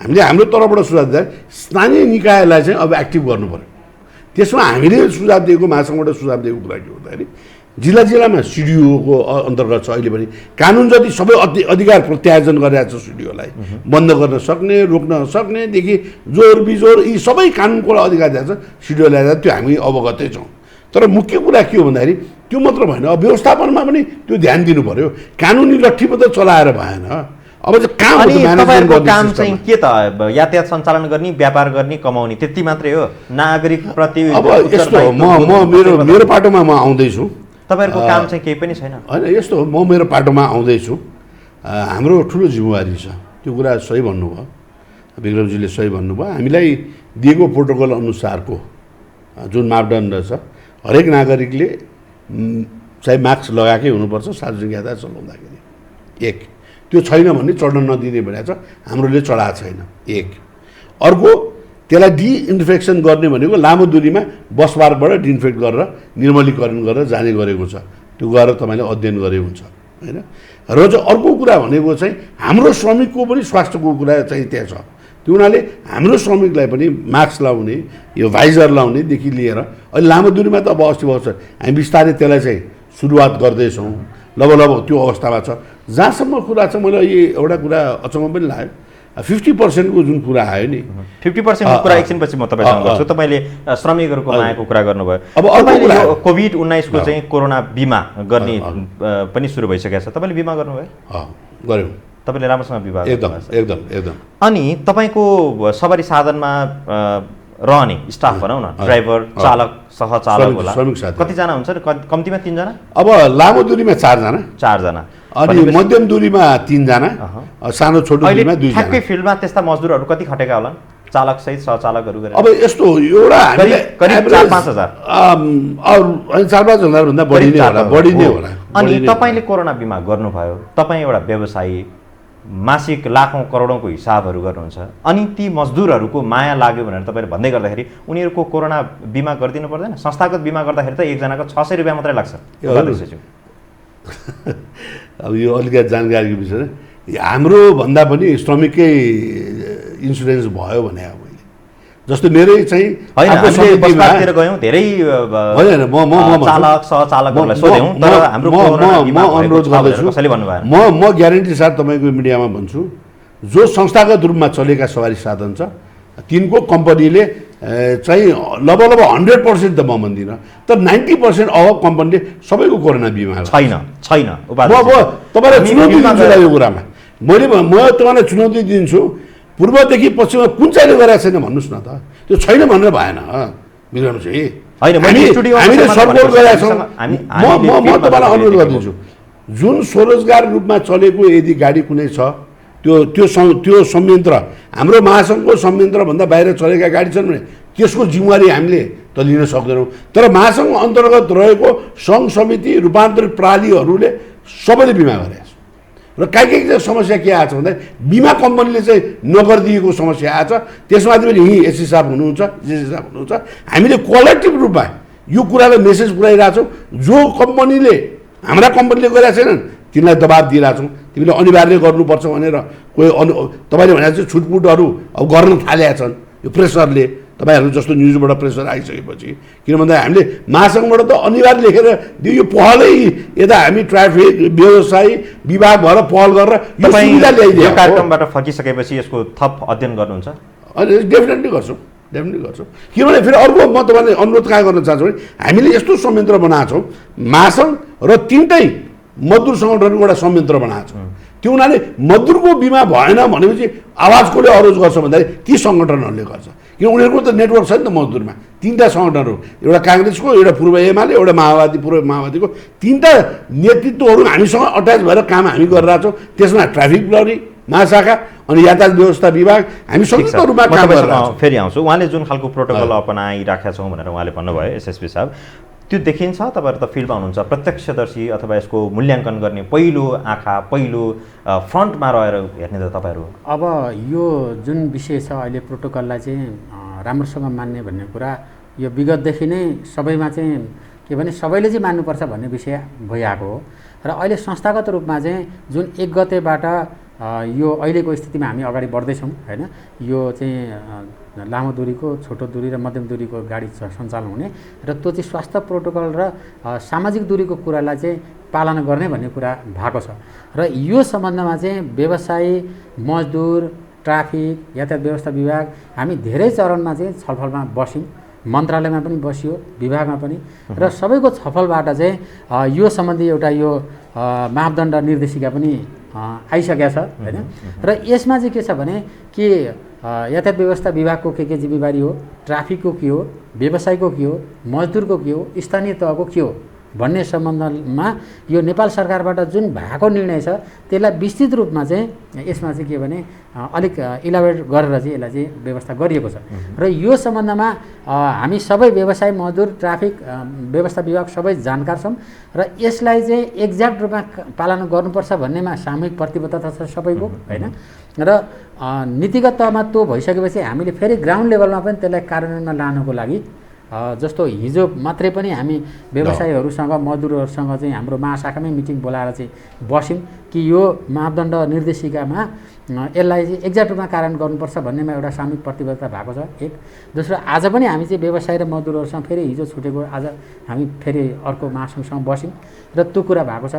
हामीले हाम्रो तर्फबाट सुझाव दिँदा स्थानीय निकायलाई चाहिँ अब एक्टिभ गर्नु पर्यो त्यसमा हामीले सुझाव दिएको महासङ्घबाट सुझाव दिएको कुरा के भन्दाखेरि जिल्ला जिल्लामा सिडिओको अन्तर्गत छ अहिले पनि कानुन जति सबै अधिकार प्रत्यायोजन गरिरहेको छ सिडिओलाई बन्द गर्न सक्ने रोक्न सक्नेदेखि जोर बिजोर यी सबै कानुनको अधिकार दिएको छ सिडिओलाई त्यो हामी अवगतै छौँ तर मुख्य कुरा के हो भन्दाखेरि त्यो मात्र भएन अब व्यवस्थापनमा पनि त्यो ध्यान दिनु पर्यो कानुनी लट्ठी मात्रै चलाएर भएन अब चाहिँ काम चाहिँ के त यातायात सञ्चालन गर्ने व्यापार गर्ने कमाउने त्यति मात्रै हो नागरिक प्रति अब यस्तो म मेरो पाटोमा म आउँदैछु तपाईँहरूको काम चाहिँ केही पनि छैन होइन यस्तो हो म मेरो पाटोमा आउँदैछु हाम्रो ठुलो जिम्मेवारी छ त्यो कुरा सही भन्नुभयो विक्रमजीले सही भन्नुभयो हामीलाई दिएको प्रोटोकल अनुसारको जुन मापदण्ड छ हरेक नागरिकले चाहिँ मास्क लगाएकै हुनुपर्छ सार्वजनिक यातायात चलाउँदाखेरि एक त्यो छैन भने चढ्न नदिने भनेको छ हाम्रोले चढाएको छैन एक अर्को त्यसलाई डिइन्फेक्सन गर्ने भनेको लामो दूरीमा बस पार्कबाट डिइन्फेक्ट गरेर निर्मलीकरण गरेर जाने गरेको छ त्यो गरेर तपाईँले अध्ययन गरे हुन्छ होइन र चाहिँ अर्को कुरा भनेको चाहिँ हाम्रो श्रमिकको पनि स्वास्थ्यको कुरा चाहिँ त्यहाँ छ त्यो हुनाले हाम्रो श्रमिकलाई पनि मास्क लाउने यो भाइजर लाउनेदेखि लिएर अहिले लामो दूरीमा त अब अस्ति वर्ष हामी बिस्तारै त्यसलाई चाहिँ सुरुवात गर्दैछौँ लब त्यो अवस्थामा छ जहाँसम्म कुरा छ मलाई एउटा कुरा अचम्म पनि लाग्यो 50%को जुन कुरा आयो नि 50% कुरा एकछिनपछि म तपाईँसँग गर्छु तपाईँले श्रमिकहरूको मायाको कुरा गर्नुभयो अब तपाईँले कोभिड-19 को चाहिँ कोरोना बिमा गर्ने पनि सुरु भइसकेको छ तपाईँले बिमा गर्नुभयो गऱ्यौँ तपाईँले राम्रोसँग बिमा एकदम अनि तपाईँको सवारी साधनमा रहने स्टाफ भनौँ न ड्राइभर चालक सहचालक होला कतिजना हुन्छ कम्तीमा 3 जना अब लामो दूरीमा 4 जना अनि मध्यम दूरीमा 3 जना सानो छोटो दूरीमा 2 जना ठ्याक्कै फिल्डमा त्यस्ता मजदुरहरू कति खटेका होला चालक सहित सहचालकहरू गरेर अब यस्तो एउटा हामीले करिब 4-5 हजार 4-5 हजार भन्दा बढी नै होला अनि तपाईँले कोरोना बिमा गर्नुभयो तपाईँ एउटा व्यवसायी मासिक लाखौँ करोडौँको हिसाबहरू गर्नुहुन्छ अनि ती मजदुरहरूको माया लाग्यो भनेर तपाईँले भन्दै गर्दाखेरि उनीहरूको कोरोना बिमा गरिदिनु पर्दैन संस्थागत बिमा गर्दाखेरि त एकजनाको 600 रुपियाँ मात्रै लाग्छ अब यो अलिकति जानकारीको विषय हाम्रो भन्दा पनि श्रमिककै इन्सुरेन्स भयो भने अब मैले जस्तो मेरै चाहिँ बसपातिर गयौँ धेरै होइन चालक सहचालकहरूलाई सोध्यौँ तर हाम्रो कोरोना बिमा अनुरोध गर्दैछु कसैले भन्नुभयो म ग्यारेन्टी साथ तपाईँको मिडियामा भन्छु जो संस्थागत रूपमा चलेका सवारी साधन छ तिनको कम्पनीले चाहिँ लगभग 100% त म भन्दिनँ तर 90% अब कम्पनीले सबैको कोरोना बिमा छैन तपाईँलाई चुनौती दिन्छु यो कुरामा म तपाईँलाई चुनौती दिन्छु पूर्वदेखि पश्चिममा कुन चाहिँले गरेको छैन भन्नुहोस् न त त्यो छैन भनेर भएन विक्रमजी हामीले सपोर्ट गरेका छौँ म तपाईँलाई अनुरोध गरिदिन्छु जुन स्वरोजगार रूपमा चलेको यदि गाडी कुनै छ त्यो संयन्त्र हाम्रो महासङ्घको संयन्त्रभन्दा बाहिर चलेका गाडी छन् भने त्यसको जिम्मेवारी हामीले त लिन सक्दैनौँ तर महासङ्घ अन्तर्गत रहेको सङ्घ समिति रूपान्तरित प्रणालीहरूले सबैले बिमा गरेका छ र काही समस्या के आएको छ भन्दा बिमा कम्पनीले चाहिँ नगरिदिएको समस्या आएको छ त्यसमाथि पनि यहीँ एससी साहब हुनुहुन्छ जेसी साहब हुनुहुन्छ हामीले कलेक्टिभ रूपमा यो कुरालाई मेसेज पुऱ्याइरहेछौँ जो कम्पनीले हाम्रा कम्पनीले गरेका छैनन् तिमीलाई दबाब दिइरहेछौँ तिमीले अनिवार्य गर्नुपर्छ भनेर कोही तपाईँले भनेको चाहिँ छुटपुटहरू अब गर्न थालेका छन् यो प्रेसरले तपाईँहरू जस्तो न्युजबाट प्रेसर आइसकेपछि किन भन्दा हामीले महासङ्घबाट त अनिवार्य लेखेर दियो यो पहलै यता हामी ट्राफिक व्यवसायी विभाग भएर पहल गरेर यो सुविधा ल्याइदियो कार्यक्रमबाट फर्किसकेपछि यसको थप अध्ययन गर्नुहुन्छ अनि डेफिनेटली गर्छौँ किनभने फेरि अर्को म तपाईँलाई अनुरोध कहाँ गर्न चाहन्छु भने हामीले यस्तो संयन्त्र बनाएको छौँ महासङ्घ र 3टै मजदुर सङ्गठनको एउटा संयन्त्र बनाएको छ। त्यो हुनाले मजदुरको बिमा भएन भनेपछि आवाज कसले अरोज गर्छ भन्दाखेरि ती सङ्गठनहरूले गर्छ, किन उनीहरूको त नेटवर्क छ नि त मजदुरमा। तिनवटा सङ्गठनहरू, एउटा काङ्ग्रेसको, एउटा पूर्व एमाले, एउटा माओवादी पूर्व माओवादीको, तिनवटा नेतृत्वहरू हामीसँग अट्याच भएर काम हामी गरिरहेछौँ। त्यसमा ट्राफिक प्रहरी महाशाखा अनि यातायात व्यवस्था विभाग हामी संयुक्त रूपमा काम गरिरहेछौँ। फेरि आउँछु, उहाँले जुन खालको प्रोटोकल अपनाइराखेका छौँ भनेर उहाँले भन्नुभयो एसएसपी साहब, त्यो देखिन्छ? तपाईँहरू त फिल्डमा हुनुहुन्छ, प्रत्यक्षदर्शी अथवा यसको मूल्याङ्कन गर्ने पहिलो आँखा, पहिलो फ्रन्टमा रहेर हेर्ने त तपाईँहरू। अब यो जुन विषय छ अहिले प्रोटोकललाई चाहिँ राम्रोसँग मान्ने भन्ने कुरा यो विगतदेखि नै सबैमा चाहिँ के भने सबैले चाहिँ मान्नुपर्छ भन्ने विषय भइआएको हो। र अहिले संस्थागत रूपमा चाहिँ जुन 1 गतेबाट यो अहिलेको स्थितिमा हामी अगाडि बढ्दैछौँ होइन। यो चाहिँ लामो दूरीको, छोटो दूरी र मध्यम दूरीको गाडी सञ्चालन हुने र त्यो चाहिँ स्वास्थ्य प्रोटोकल र सामाजिक दूरीको कुरालाई चाहिँ पालना गर्ने भन्ने कुरा भएको छ। र यो सम्बन्धमा चाहिँ व्यवसायी, मजदुर, ट्राफिक, यातायात व्यवस्था विभाग हामी धेरै चरणमा चाहिँ छलफलमा बस्यौँ। मन्त्रालयमा पनि बसियो, विभागमा पनि, र सबैको छलफलबाट चाहिँ यो सम्बन्धी एउटा यो मापदण्ड निर्देशिका पनि आइसकेको छ होइन। र यसमा चाहिँ के छ भने कि यातायात व्यवस्था विभागको के जिम्मेवारी हो, ट्राफिकको के हो, व्यवसायको के हो, मजदुरको के हो, स्थानीय तहको के हो भन्ने सम्बन्धमा यो नेपाल सरकारबाट जुन भएको निर्णय छ त्यसलाई विस्तृत रूपमा चाहिँ यसमा चाहिँ के भने अलिक इलाबोरेट गरेर चाहिँ यसलाई चाहिँ व्यवस्था गरिएको छ। र यो सम्बन्धमा हामी सबै व्यवसाय, मजदुर, ट्राफिक व्यवस्था विभाग सबै जानकार छौँ र यसलाई चाहिँ एक्ज्याक्ट रूपमा पालना गर्नुपर्छ भन्नेमा सामूहिक प्रतिबद्धता छ सबैको होइन। र नीतिगत तहमा त्यो भइसकेपछि हामीले फेरि ग्राउन्ड लेभलमा पनि त्यसलाई कार्यान्वयनमा लानको लागि जस्तो हिजो मात्रै पनि हामी व्यवसायीहरूसँग, मजदुरहरूसँग चाहिँ हाम्रो महाशाखामै मिटिङ बोलाएर चाहिँ बस्यौँ कि यो मापदण्ड निर्देशिकामा यसलाई चाहिँ एक्ज्याक्ट रूपमा कार्यान्वयन गर्नुपर्छ भन्नेमा एउटा सामूहिक प्रतिबद्धता भएको छ। एक दोस्रो, आज पनि हामी चाहिँ व्यवसाय र मजदुरहरूसँग फेरि हिजो छुटेको आज हामी फेरि अर्को महासङ्घसँग बस्यौँ र त्यो कुरा भएको छ।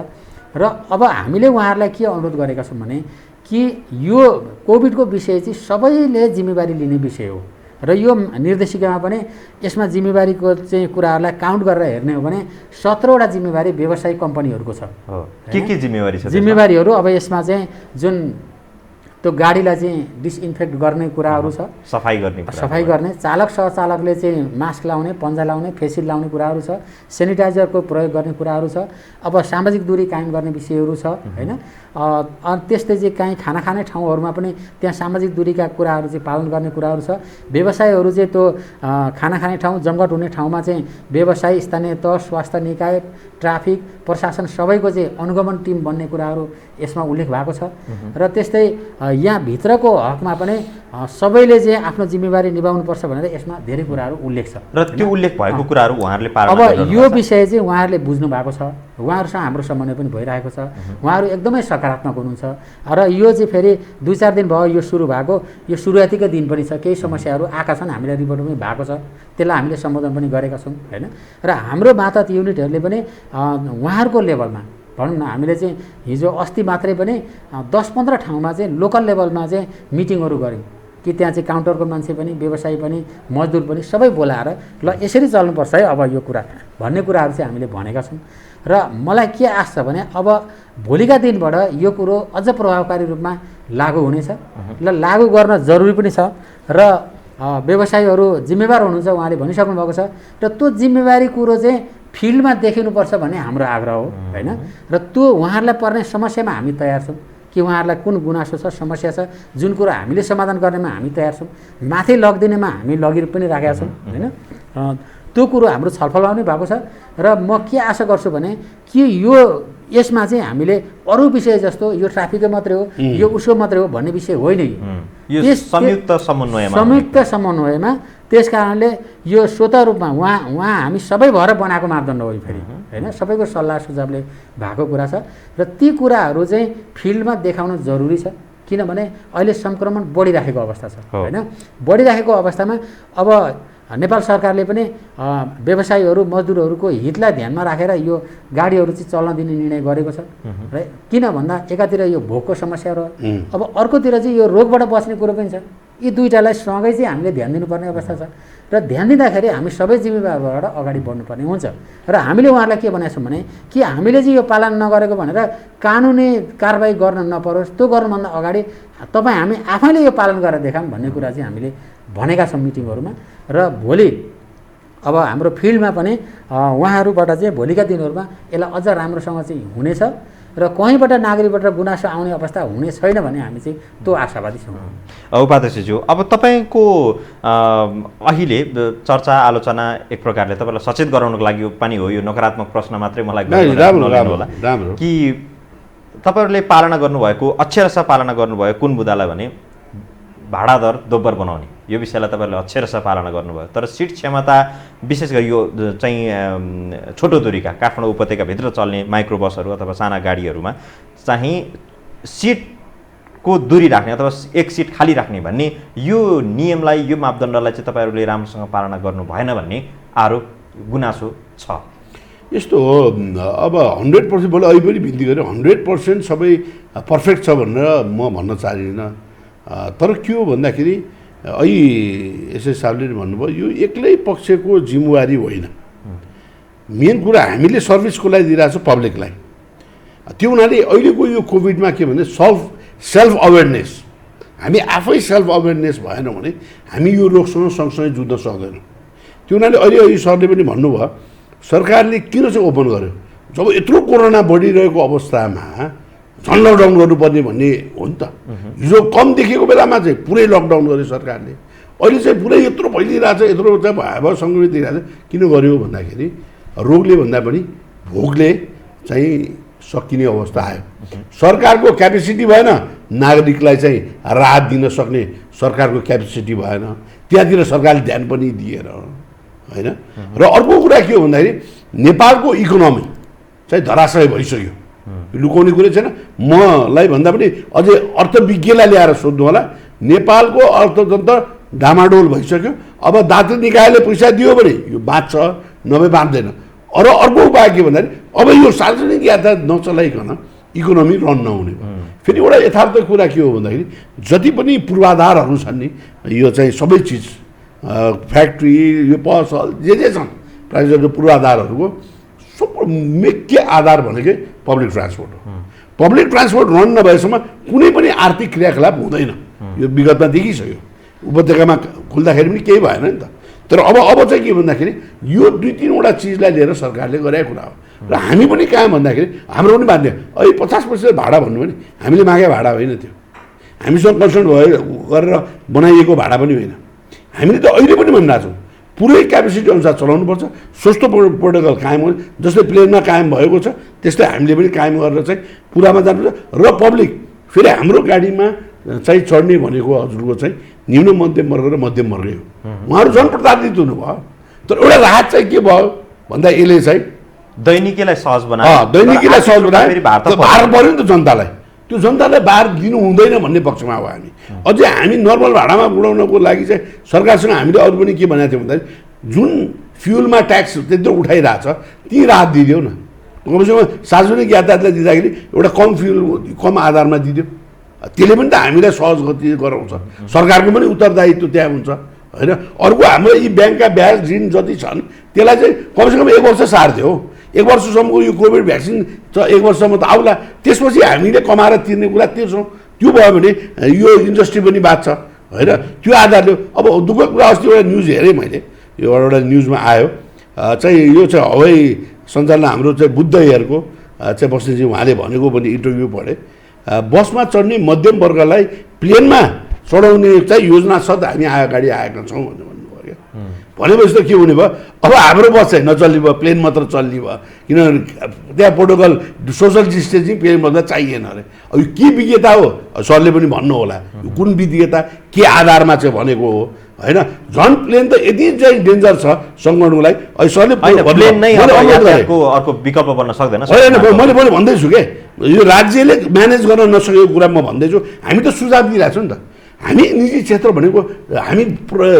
र अब हामीले उहाँहरूलाई के अनुरोध गरेका छौँ भने कि यो कोभिडको विषय चाहिँ सबैले जिम्मेवारी लिने विषय हो र यो निर्देशिकामा पनि यसमा जिम्मेवारीको चाहिँ कुराहरूलाई काउन्ट गरेर हेर्ने हो भने 17वटा जिम्मेवारी व्यवसायिक कम्पनीहरूको छ। के जिम्मेवारी छ? जिम्मेवारीहरू अब यसमा चाहिँ जुन त्यो गाडीलाई चाहिँ डिसइन्फेक्ट गर्ने कुराहरू छ, सफाई गर्ने, चालक सहचालकले चाहिँ मास्क लाउने, पन्जा लाउने, फेस सिल्ड लाउने कुराहरू छ, सेनिटाइजरको प्रयोग गर्ने कुराहरू छ, अब सामाजिक दूरी कायम गर्ने विषयहरू छ होइन। अनि त्यस्तै चाहिँ काहीँ खाना खाने ठाउँहरूमा पनि त्यहाँ सामाजिक दूरीका कुराहरू चाहिँ पालन गर्ने कुराहरू छ। व्यवसायहरू चाहिँ त्यो खाना खाने ठाउँ, जमघट हुने ठाउँमा चाहिँ व्यवसाय, स्थानीय तह, स्वास्थ्य निकाय, ट्राफिक, प्रशासन सबैको चाहिँ अनुगमन टिम बन्ने कुराहरू यसमा उल्लेख भएको छ। र त्यस्तै यहाँ भित्रको हकमा पनि सबैले चाहिँ आफ्नो जिम्मेवारी निभाउनुपर्छ भनेर यसमा धेरै कुराहरू उल्लेख छ। र त्यो उल्लेख भएको कुराहरू उहाँहरूले पालन अब यो विषय चाहिँ उहाँहरूले बुझ्नु भएको छ, उहाँहरूसँग हाम्रो समन्वय पनि भइरहेको छ, उहाँहरू एकदमै सकारात्मक हुनुहुन्छ। र यो चाहिँ फेरि 2-4 दिन भयो यो सुरु भएको, यो सुरुवातीकै दिन पनि छ, केही समस्याहरू आएका छन्, हामीलाई रिपोर्ट पनि भएको छ, त्यसलाई हामीले सम्बोधन पनि गरेका छौँ होइन। र हाम्रो मातहत युनिटहरूले पनि उहाँहरूको लेभलमा भनौँ न, हामीले चाहिँ हिजो अस्ति मात्रै पनि 10-15 ठाउँमा चाहिँ लोकल लेभलमा चाहिँ मिटिङहरू गऱ्यौँ कि त्यहाँ चाहिँ काउन्टरको मान्छे पनि, व्यवसायी पनि, मजदुर पनि सबै बोलाएर ल यसरी चल्नुपर्छ है अब यो कुरा भन्ने कुराहरू चाहिँ हामीले भनेका छौँ। र मलाई के आश छ भने अब भोलिका दिनबाट यो कुरो अझ प्रभावकारी रूपमा लागू हुनेछ, ल लागू गर्न जरुरी पनि छ। र व्यवसायीहरू जिम्मेवार हुनुहुन्छ उहाँले भनिसक्नु भएको छ र त्यो जिम्मेवारी कुरो चाहिँ फिल्डमा देखिनुपर्छ भन्ने हाम्रो आग्रह हो होइन। र त्यो उहाँहरूलाई पर्ने समस्यामा हामी तयार छौँ कि उहाँहरूलाई कुन गुनासो छ, समस्या छ, जुन कुरो हामीले समाधान गर्नेमा हामी तयार छौँ, माथि लगिदिनेमा हामी लगि पनि राखेका छौँ होइन। त्यो कुरो हाम्रो छलफलमा पनि भएको छ। र म के आशा गर्छु भने कि यो यसमा चाहिँ हामीले अरू विषय जस्तो यो ट्राफिकै मात्रै हो, यो उसको मात्रै हो भन्ने विषय होइन, यो संयुक्त समन्वयमा। त्यस कारणले यो स्वत रूपमा उहाँ हामी सबै भएर बनाएको मापदण्ड हो फेरि होइन, सबैको सल्लाह सुझावले भएको कुरा छ। र ती कुराहरू चाहिँ फिल्डमा देखाउन जरुरी छ, किनभने अहिले सङ्क्रमण बढिराखेको अवस्था छ होइन। बढिराखेको अवस्थामा अब नेपाल सरकारले पनि व्यवसायीहरू, मजदुरहरूको हितलाई ध्यानमा राखेर यो गाडीहरू चाहिँ चल्न दिने निर्णय गरेको छ र किन भन्दा एकातिर यो भोकको समस्या रह्यो, अब अर्कोतिर चाहिँ यो रोगबाट बच्ने कुरो पनि छ यी दुईटालाई सँगै चाहिँ हामीले ध्यान दिनुपर्ने अवस्था छ र ध्यान दिँदाखेरि हामी सबै जिम्मेवारबाट अगाडि बढ्नुपर्ने हुन्छ र हामीले उहाँहरूलाई के भनेको छौँ भने कि हामीले चाहिँ यो पालन नगरेको भनेर कानुनी कारबाही गर्न नपरोस्, त्यो गर्नुभन्दा अगाडि तपाईँ हामी आफैले यो पालन गरेर देखाऊँ भन्ने कुरा चाहिँ हामीले भनेका छौँ मिटिङहरूमा। र भोलि अब हाम्रो फिल्डमा पनि उहाँहरूबाट चाहिँ भोलिका दिनहरूमा यसलाई अझ राम्रोसँग चाहिँ हुनेछ र कहीँबाट नागरिकबाट गुनासो आउने अवस्था हुने छैन भने हामी चाहिँ त्यो आशावादी छौँ। उपाध्यक्षज्यू, अब तपाईँको अहिले चर्चा आलोचना एक प्रकारले तपाईँलाई सचेत गराउनको लागि पनि हो, यो नकारात्मक प्रश्न मात्रै मलाई होला कि तपाईँहरूले पालना गर्नुभएको अक्षरशः पालना गर्नुभयो कुन मुद्दालाई भने भाडा दर दोब्बर बनाउने यो विषयलाई तपाईँहरूले अक्षरशः पालना गर्नुभयो, तर सिट क्षमता विशेष गरी यो चाहिँ छोटो दूरीका काठमाडौँ उपत्यकाभित्र चल्ने माइक्रो बसहरू अथवा साना गाडीहरूमा चाहिँ सिटको दूरी राख्ने अथवा एक सिट खाली राख्ने भन्ने यो नियमलाई, यो मापदण्डलाई चाहिँ तपाईँहरूले राम्रोसँग पालना गर्नु भएन भन्ने आरोप गुनासो छ। यस्तो हो, अब 100% मैले अहिले पनि बिन्ती गरेँ 100% सबै पर्फेक्ट छ भनेर म भन्न चाहदिनँ। तर के हो भन्दाखेरि अहिले एसएस साहबले भन्नुभयो यो एक्लै पक्षको जिम्मेवारी होइन, मेन कुरा हामीले सर्भिसको लागि दिइरहेको छ पब्लिकलाई। त्यो हुनाले अहिलेको यो कोभिडमा के भने सेल्फ अवेरनेस, हामी आफै सेल्फ अवेरनेस भएनौँ भने हामी यो रोगसँग सँगसँगै जुझ्न सक्दैनौँ। त्यो हुनाले अहिले सरले पनि भन्नुभयो सरकारले किन चाहिँ ओपन गर्यो, जब यत्रो कोरोना बढिरहेको अवस्थामा झन् लकडाउन गर्नुपर्ने भन्ने हो नि त। हिजो कम देखेको बेलामा चाहिँ पुरै लकडाउन गर्यो सरकारले, अहिले चाहिँ पुरै यत्रो फैलिरहेछ, यत्रो चाहिँ भयावह सङ्क्रमित दिइरहेछ। किन गर्यो भन्दाखेरि रोगले भन्दा पनि भोगले चाहिँ सकिने अवस्था आयो। सरकारको क्यापेसिटी भएन, नागरिकलाई चाहिँ राहत दिन सक्ने सरकारको क्यापेसिटी भएन, त्यहाँतिर सरकारले ध्यान पनि दिएर होइन। र अर्को कुरा के हो भन्दाखेरि नेपालको इकोनोमी चाहिँ धराशय भइसक्यो, लुकाउने कुरै छैन। मलाई भन्दा पनि अझै अर्थविज्ञलाई ल्याएर सोध्नु होला, नेपालको अर्थतन्त्र डामाडोल भइसक्यो। अब दात्री निकायले पैसा दियो भने यो बाँच्छ, नभए बाँच्दैन। र अर्को उपाय के भन्दाखेरि अब यो सार्वजनिक यातायात नचलाइकन इकोनोमी रन नहुने भयो। फेरि एउटा यथार्थ कुरा के हो भन्दाखेरि जति पनि पूर्वाधारहरू छन् नि, यो चाहिँ सबै चिज फ्याक्ट्री, यो पसल जे छन् प्राइभेट पूर्वाधारहरूको मुख्य आधार भनेकै पब्लिक ट्रान्सपोर्ट हो। पब्लिक ट्रान्सपोर्ट रन नभएसम्म कुनै पनि आर्थिक क्रियाकलाप हुँदैन, यो विगतमा देखिसक्यो। उपत्यकामा खुल्दाखेरि पनि केही भएन नि त। तर अब चाहिँ के भन्दाखेरि यो 2-3वटा चिजलाई लिएर सरकारले गरेको कुरा हो। र हामी पनि कहाँ भन्दाखेरि हाम्रो पनि बाध्य अहिले 50% भाडा भन्नुभयो नि, हामीले मागे भाडा होइन, त्यो हामीसँग कन्सल्ट गरेर बनाइएको भाडा पनि होइन। हामीले त अहिले पनि भनिरहेको छौँ पुरै क्यापेसिटी अनुसार चलाउनुपर्छ, सस्तो प्रोटोकल कायम गर्नु, जस्तै प्लेनमा कायम भएको छ त्यस्तै हामीले पनि कायम गरेर चाहिँ पुरामा जानुपर्छ। र पब्लिक फेरि हाम्रो गाडीमा चाहिँ चढ्ने भनेको हजुरको चाहिँ निम्न मध्यम वर्ग र मध्यम वर्गै हो, उहाँहरू झन् प्रताडित हुनुभयो। तर एउटा राहत चाहिँ के भयो भन्दा यसले चाहिँ दैनिकीलाई सहज बनायो, दैनिकीलाई सहज बनायो, भार पऱ्यो नि त जनतालाई, त्यो जनतालाई भार दिनु हुँदैन भन्ने पक्षमा हो हामी। अझै हामी नर्मल भाडामा उडाउनको लागि चाहिँ सरकारसँग हामीले अरू पनि के भनेको थियौँ भन्दाखेरि जुन फ्युलमा ट्याक्स त्यत्रो उठाइरहेछ ती राहत दिइदियो न, कमसेकम सार्वजनिक यातायातलाई दिँदाखेरि एउटा कम फ्युल कम आधारमा दिइदियो, त्यसले पनि त हामीलाई सहज गति गराउँछ। सरकारको पनि उत्तरदायित्व त्यहाँ हुन्छ होइन। अर्को हाम्रो यी ब्याङ्कका ब्याज ऋण जति छन् त्यसलाई चाहिँ कमसेकम 1 वर्ष सार्थ्यो, 1 वर्षसम्मको यो कोभिड भ्याक्सिन 1 वर्षसम्म त आउला, त्यसपछि हामीले कमाएर तिर्ने कुरा तिर्छौँ। त्यो भयो भने यो इन्डस्ट्री पनि बाँच्छ होइन। त्यो आधारले अब दुःखको कुरा अस्ति एउटा न्युज हेरेँ मैले, यो एउटा न्युजमा आयो चाहिँ यो चाहिँ हवाई सञ्चालन हाम्रो चाहिँ बुद्ध एयरको चाहिँ बस्नेजी उहाँले भनेको पनि इन्टरभ्यू पढेँ, बसमा चढ्ने मध्यम वर्गलाई प्लेनमा चढाउने चाहिँ योजना छ त हामी अगाडि आएका छौँ भनेर भन्नुभयो क्या। भनेपछि त के हुने भयो, अब हाम्रो बस चाहिँ नचल्ने भयो, प्लेन मात्र चल्ने भयो, किनभने त्यहाँ प्रोटोकल सोसल डिस्टेन्सिङ प्लेन मात्र चाहिएन अरे। अब यो के विज्ञता हो सरले पनि भन्नु होला, कुन विज्ञता के आधारमा चाहिँ भनेको हो होइन। झन् प्लेन त यति चाहिँ डेन्जर छ सङ्क्रमणको लागि, अहिले सरले प्लेन नै अर्को विकल्प बन्न सक्दैन होइन। मैले भन्दैछु के यो राज्यले म्यानेज गर्न नसकेको कुरा म भन्दैछु। हामी त सुझाव दिइरहेको छौँ नि त, हामी निजी क्षेत्र भनेको हामी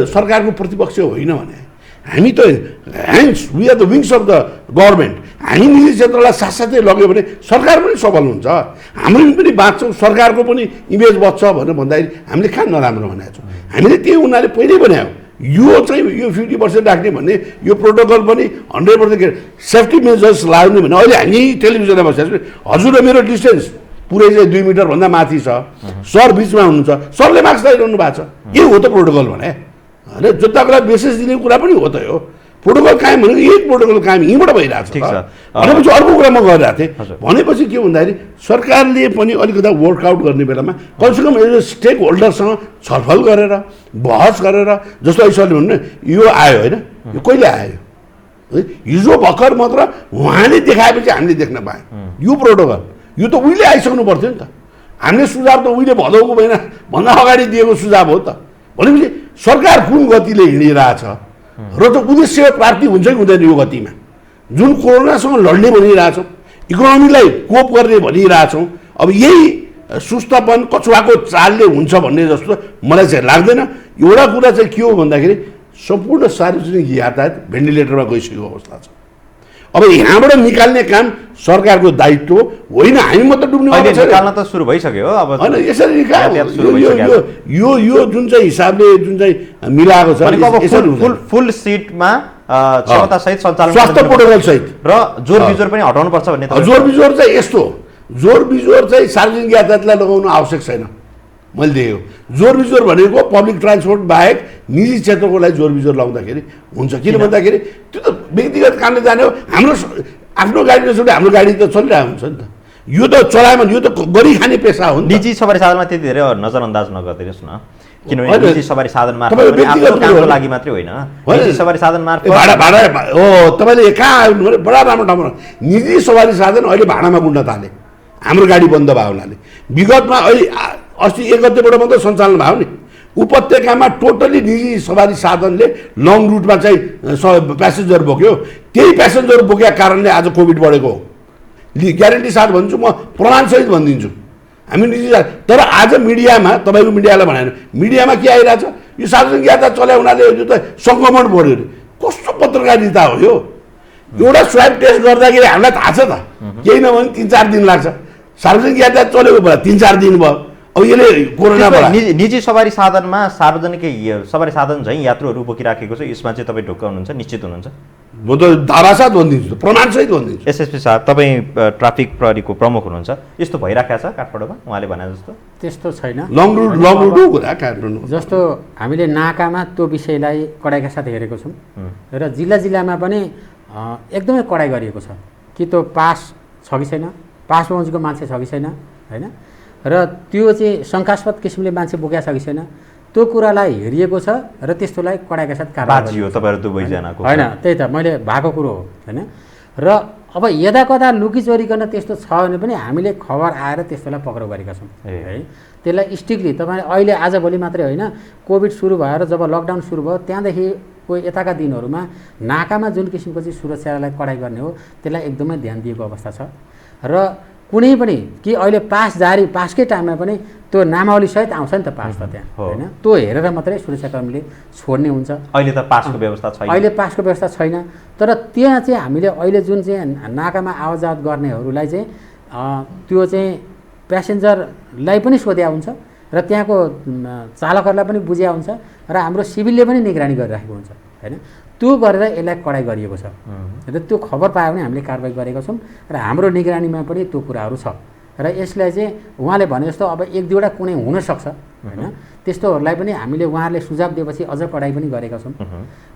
सरकारको प्रतिपक्ष होइन भने हामी त hands we are the wings of the government. हामी निजी क्षेत्रलाई साथसाथै लग्यो भने सरकार पनि सफल हुन्छ, हामी पनि बाँच्छौँ, सरकारको पनि इमेज बच्छ भनेर भन्दाखेरि हामीले कहाँ नराम्रो भनेको छौँ। हामीले त्यही उनीहरूले पहिल्यै बनायो, यो चाहिँ यो 50% राख्ने भन्ने यो प्रोटोकल पनि 100% सेफ्टी मेजर्स लाग्ने भने अहिले हामी टेलिभिजनमा बसेको छौँ, हजुर र मेरो डिस्टेन्स पुरै चाहिँ 2 मिटरभन्दा माथि छ, सर बिचमा हुनुहुन्छ, सरले मास्क लगाइरहनु भएको छ, यो हो त प्रोटोकल भने होइन। जुत्ताको बेसिस दिने कुरा पनि हो त यो प्रोटोकल कायम भनेको यही प्रोटोकल कायम यहीँबाट भइरहेको छ भनेपछि अर्को कुरा म गरिरहेको थिएँ। भनेपछि के भन्दाखेरि सरकारले पनि अलिकति वर्कआउट गर्ने बेलामा कमसेकम यो स्टेक होल्डरसँग छलफल गरेर बहस गरेर, जस्तो ऐसरले भन्नु यो आयो होइन, यो कहिले आयो, हिजो भर्खर मात्र उहाँले देखाएपछि हामीले देख्न पायौँ यो प्रोटोकल, यो त उहिले आइसक्नु पर्थ्यो नि त। हामीले सुझाव त उहिले भदौको महिना भन्दा अगाडि दिएको सुझाव हो त। भनेपछि सरकार कुन गतिले हिँडिरहेछ र त उद्देश्य प्राप्ति हुन्छ कि हुँदैन यो गतिमा, जुन कोरोनासँग लड्ने भनिरहेछौँ, इकोनोमीलाई कोप गर्ने भनिरहेछौँ, अब यही सुस्तपन कछुवाको चालले हुन्छ भन्ने जस्तो मलाई चाहिँ लाग्दैन। एउटा कुरा चाहिँ के हो भन्दाखेरि सम्पूर्ण सार्वजनिक यातायात भेन्टिलेटरमा गइसकेको अवस्था छ। अब यहाँबाट निकाल्ने काम सरकारको दायित्व होइन, हामी मात्र डुब्ने निकाल्न त सुरु भइसक्यो अब होइन। यसरी यो जुन चाहिँ हिसाबले जुन चाहिँ मिलाएको छ फुल सिटमा क्षमता सहित सञ्चालन स्वास्थ्य प्रोटोकल सहित र जोर बिजोर पनि हटाउनु पर्छ भन्ने। जोर बिजोर चाहिँ यस्तो, जोर बिजोर चाहिँ सार्वजनिक यातायातलाई लगाउनु आवश्यक छैन मैले देखेको। जोर बिजोर भनेको पब्लिक ट्रान्सपोर्ट बाहेक निजी क्षेत्रको लागि जोर बिजोर लाउँदाखेरि हुन्छ, किन भन्दाखेरि त्यो त व्यक्तिगत कामले जाने हो। हाम्रो आफ्नो गाडी नछोड्ने हाम्रो गाडी त चलिरहेको हुन्छ नि त, यो त चलायो भने यो त गरी खाने पेसा हो। निजी सवारी साधनमा त्यति धेरै नजरअन्दाज नगरिदिनुहोस् न, किनभने निजी सवारी साधन मार्फत आफ्नो कामको लागि मात्रै होइन, निजी सवारी साधन मार्फत भाडा हो। तपाईँले कहाँ आउनु भने बडा राम्रो ठाउँमा निजी सवारी साधन अहिले भाडामा गुड्न थाले, हाम्रो गाडी बन्द भयो हुनाले। विगतमा अहिले अस्ति 1 गतेबाट मात्रै सञ्चालन भयो नि, उपत्यकामा टोटली निजी सवारी साधनले लङ रुटमा चाहिँ प्यासेन्जर बोक्यो, त्यही प्यासेन्जर बोकेका कारणले आज कोभिड बढेको हो। ग्यारेन्टी साथ भन्छु, म प्रमाणसहित भनिदिन्छु हामी निजी। तर आज मिडियामा तपाईँको मिडियालाई भनेन, मिडियामा के आइरहेछ, यो सार्वजनिक यातायात चलायो हुनाले यो त सङ्क्रमण बढ्यो अरे। कस्तो पत्रकारिता हो यो? एउटा स्वाब टेस्ट गर्दाखेरि हामीलाई थाहा छ त, केही नभने 3-4 दिन लाग्छ, सार्वजनिक यातायात चलेको भयो 3-4 दिन भयो। अब यसले कोरोना निजी सवारी साधनमा सार्वजनिक सवारी साधन झैँ यात्रुहरू बोकिराखेको छ, यसमा चाहिँ तपाईँ ढुक्क हुनुहुन्छ, निश्चित हुनुहुन्छ? म त धारासाथ भनिदिन्छु, प्रमाणसहित भनिदिन्छु। एसएसपी साहब, तपाईँ ट्राफिक प्रहरीको प्रमुख हुनुहुन्छ, यस्तो भइराखेको छ काठमाडौँमा उहाँले भने जस्तो? त्यस्तो छैन। लङ रुटको कुरा काठमाडौँ जस्तो हामीले नाकामा त्यो विषयलाई कडाइका साथ हेरेको छौँ र जिल्लामा पनि एकदमै कडाइ गरिएको छ कि त्यो पास छ कि छैन, पास पहुँचेको मान्छे छ कि छैन होइन, र त्यो चाहिँ शङ्कास्पद किसिमले मान्छे बोकेको छ कि छैन, त्यो कुरालाई हेरिएको छ र त्यस्तोलाई कडाइका साथ कारबाही हो। तपाईँहरू दुवैजनाको होइन, त्यही त मैले भएको कुरो हो होइन। र अब यदाकदा लुकी चोरी गर्न त्यस्तो छ भने पनि हामीले खबर आएर त्यस्तोलाई पक्राउ गरेका छौँ है। त्यसलाई स्ट्रिक्टली तपाईँले अहिले आजभोलि मात्रै होइन, कोभिड सुरु भएर जब लकडाउन सुरु भयो त्यहाँदेखिको यताका दिनहरूमा नाकामा जुन किसिमको चाहिँ सुरक्षालाई कडाइ गर्ने हो त्यसलाई एकदमै ध्यान दिएको अवस्था छ। र कुनै पनि कि अहिले पास जारी, पासकै टाइममा पनि त्यो नामावलीसहित आउँछ नि त पास त त्यहाँ होइन, त्यो हेरेर मात्रै सुरक्षाकर्मीले छोड्ने हुन्छ। अहिले त पासको व्यवस्था छैन, अहिले पासको व्यवस्था छैन। तर त्यहाँ चाहिँ हामीले अहिले जुन चाहिँ नाकामा आवाजात गर्नेहरूलाई चाहिँ त्यो चाहिँ प्यासेन्जरलाई पनि सोध्या हुन्छ र त्यहाँको चालकहरूलाई पनि बुझ्या हुन्छ र हाम्रो सिभिलले पनि निगरानी गरिराखेको हुन्छ होइन। त्यो गरेर यसलाई कडाइ गरिएको छ र त्यो खबर पायो भने हामीले कारबाही गरेका छौँ र हाम्रो निगरानीमा पनि त्यो कुराहरू छ। र यसलाई चाहिँ उहाँले भने जस्तो अब 1-2वटा कुनै हुनसक्छ होइन, त्यस्तोहरूलाई पनि हामीले उहाँहरूले सुझाव दिएपछि अझ कडाइ पनि गरेका छौँ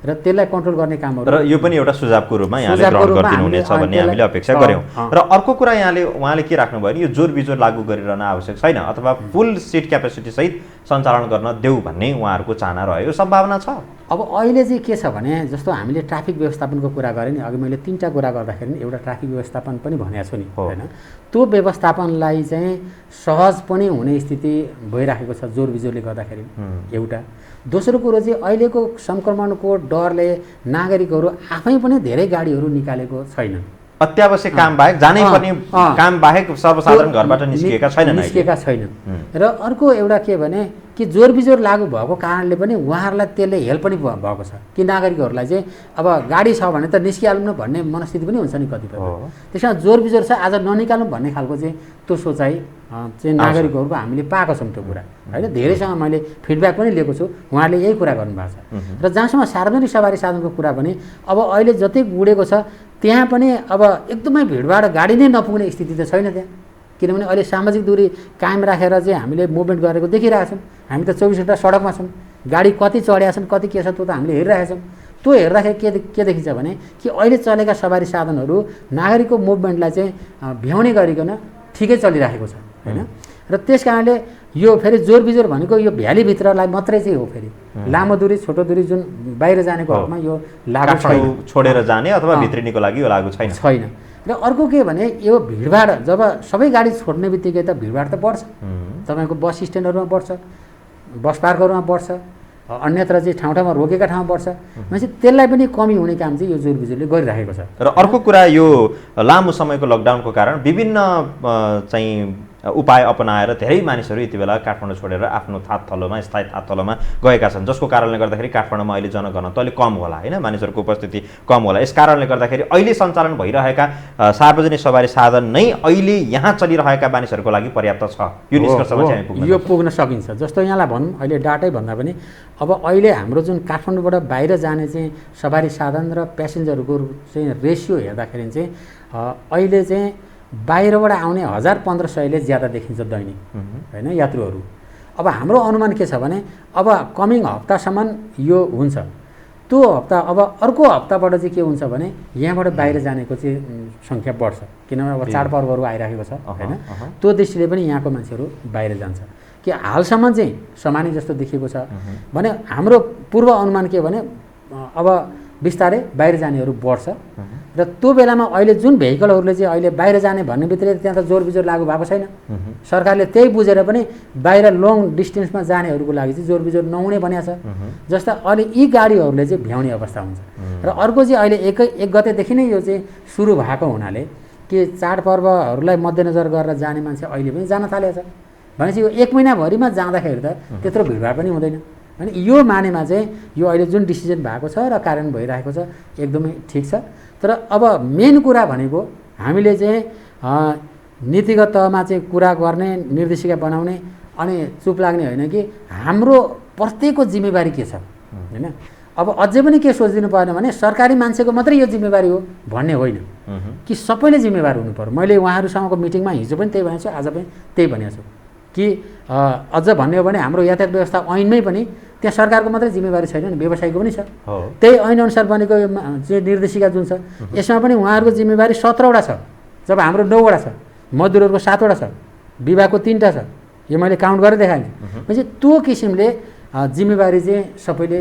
र त्यसलाई कन्ट्रोल गर्ने कामहरू। र यो पनि एउटा सुझावको रूपमा यहाँले ग्रहण गरिदिनुहुनेछ भन्ने हामीले अपेक्षा गऱ्यौँ। र अर्को कुरा उहाँले के राख्नुभयो भने यो जोर बिजोर लागू गरिरहन आवश्यक छैन अथवा फुल सिट क्यापेसिटी सहित सञ्चालन गर्न देऊ भन्ने उहाँहरूको चाहना रह्यो, सम्भावना छ? अब अहिले चाहिँ के छ भने जस्तो हामीले ट्राफिक व्यवस्थापनको कुरा गरेँ नि अघि, मैले 3टा कुरा गर्दाखेरि एउटा ट्राफिक व्यवस्थापन पनि भनेको छु नि होइन। त्यो व्यवस्थापनलाई चाहिँ सहज पनि हुने स्थिति भइराखेको छ जोर बिजोरले गर्दाखेरि एउटा। दोस्रो कुरो चाहिँ अहिलेको सङ्क्रमणको डरले नागरिकहरू आफै पनि धेरै गाडीहरू निकालेको छैनन् अत्यावश्यक काम बाहेक जानै पर्ने काम बाहेक सर्वसाधारण घरबाट निस्किएका छैनन् र अर्को एउटा के भने कि जोर बिजोर लागू भएको कारणले पनि उहाँहरूलाई त्यसले हेल्प पनि भएको छ कि नागरिकहरूलाई चाहिँ अब गाडी छ भने त निस्किहालौँ न भन्ने मनस्थिति पनि हुन्छ नि कतिपय। त्यसमा जोर बिजोर छ आज ननिकालौँ भन्ने खालको चाहिँ त्यो सोचाइ चाहिँ नागरिकहरूको हामीले पाएको छौँ त्यो कुरा होइन। धेरैसँग मैले फिडब्याक पनि लिएको छु, उहाँहरूले यही कुरा गर्नुभएको छ। र जहाँसम्म सार्वजनिक सवारी साधनको कुरा पनि अब अहिले जति गुडेको छ त्यहाँ पनि अब एकदमै भिडभाड गाडी नै नपुग्ने स्थिति त छैन त्यहाँ, किनभने अहिले सामाजिक दूरी कायम राखेर चाहिँ हामीले मुभमेन्ट गरेको देखिरहेको छौँ। हामी त 24 घण्टा सडकमा छौँ, गाडी कति चढेका छन् कति के छ त्यो त हामीले हेरिरहेका छौँ। त्यो हेर्दाखेरि के देखिन्छ भने कि अहिले चलेका सवारी साधनहरू नागरिकको मुभमेन्टलाई चाहिँ भ्याउने गरिकन ठिकै चलिरहेको छ होइन। र त्यस कारणले यो फेरि जोर बिजोर भनेको यो भ्यालीभित्रलाई मात्रै चाहिँ हो, फेरि लामो दूरी छोटो दूरी जुन बाहिर जानेको हकमा यो लागु छैन, छोडेर जाने अथवा भित्रिनेको लागि यो लागु छैन। र अर्को के भने यो भिडभाड जब सबै गाडी छोड्ने बित्तिकै त भिडभाड त बढ्छ, तपाईँको बस स्ट्यान्डहरूमा बढ्छ, बस पार्कहरूमा बढ्छ, अन्यत्र चाहिँ ठाउँ ठाउँमा रोकेका ठाउँमा बढ्छ। भनेपछि त्यसलाई पनि कमी हुने काम चाहिँ यो जोर बिजोरले गरिरहेको छ। र अर्को कुरा यो लामो समयको लकडाउनको कारण विभिन्न चाहिँ उपाय अपनाएर धेरै मानिसहरू यति बेला काठमाडौँ छोडेर आफ्नो थात थलोमा गएका छन्, जसको कारणले गर्दाखेरि काठमाडौँमा अहिले जनघनत्व अलिक कम होला होइन, मानिसहरूको उपस्थिति कम होला। यस कारणले गर्दाखेरि अहिले सञ्चालन भइरहेका सार्वजनिक सवारी साधन नै अहिले यहाँ चलिरहेका मानिसहरूको लागि पर्याप्त छ, यो निष्कर्षमा चाहिँ यो पुग्न सकिन्छ। जस्तो यहाँलाई भनौँ अहिले डाटै भन्दा पनि अब अहिले हाम्रो जुन काठमाडौँबाट बाहिर जाने चाहिँ सवारी साधन र प्यासेन्जरहरूको चाहिँ रेसियो हेर्दाखेरि चाहिँ अहिले चाहिँ बाहिरबाट आउने 1000-1500ले ज्यादा देखिन्छ दैनिक होइन यात्रुहरू। अब हाम्रो अनुमान के छ भने अब कमिङ हप्तासम्म यो हुन्छ, त्यो हप्ता अब अर्को हप्ताबाट चाहिँ के हुन्छ भने यहाँबाट बाहिर जानेको चाहिँ सङ्ख्या बढ्छ, किनभने अब चाडपर्वहरू आइरहेको छ होइन। त्यो दृष्टिले पनि यहाँको मान्छेहरू बाहिर जान्छ कि हालसम्म चाहिँ सामान्य जस्तो देखिएको छ भने हाम्रो पूर्व अनुमान के भने अब बिस्तारै बाहिर जानेहरू बढ्छ। र त्यो बेलामा अहिले जुन भेहिकलहरूले चाहिँ अहिले बाहिर जाने भन्ने बित्तिकै त्यहाँ त जोर बिजोर लागू भएको छैन। सरकारले त्यही बुझेर पनि बाहिर लङ डिस्टेन्समा जानेहरूको लागि चाहिँ जोर बिजोर नहुने भनेको छ। जस्ता अहिले यी गाडीहरूले चाहिँ भ्याउने अवस्था हुन्छ। र अर्को चाहिँ अहिले 1 गतेदेखि नै यो चाहिँ सुरु भएको हुनाले कि चाडपर्वहरूलाई मध्यनजर गरेर जाने मान्छे अहिले पनि जान थालेको छ भनेपछि यो 1 महिनाभरिमा जाँदाखेरि त त्यत्रो भिडभाड पनि हुँदैन होइन। यो मानेमा चाहिँ यो अहिले जुन डिसिजन भएको छ र कार्यान्वयन भइरहेको छ एकदमै ठिक छ। तर अब मेन कुरा भनेको हामीले चाहिँ नीतिगत तहमा चाहिँ कुरा गर्ने, निर्देशिका बनाउने अनि चुप लाग्ने होइन कि हाम्रो प्रत्येकको जिम्मेवारी के छ होइन। अब अझै पनि के सोचिदिनु पर्ने भने सरकारी मान्छेको मात्रै यो जिम्मेवारी हो भन्ने होइन कि सबैले जिम्मेवार हुनु पर्यो। मैले उहाँहरूसँगको मिटिङमा हिजो पनि त्यही भनेको छु, आज पनि त्यही भनेको छु कि अझ भन्ने हो भने हाम्रो यातायात व्यवस्था ऐनमै पनि त्यहाँ सरकारको मात्रै जिम्मेवारी छैन नि, व्यवसायको पनि छ। त्यही ऐनअनुसार बनेको यो चाहिँ निर्देशिका जुन छ यसमा पनि उहाँहरूको जिम्मेवारी 17वटा छ, जब हाम्रो 9वटा छ, मजदुरहरूको 7वटा छ, विभागको 3टा छ। यो मैले काउन्ट गरेर देखाएँ। भनेपछि त्यो किसिमले जिम्मेवारी चाहिँ सबैले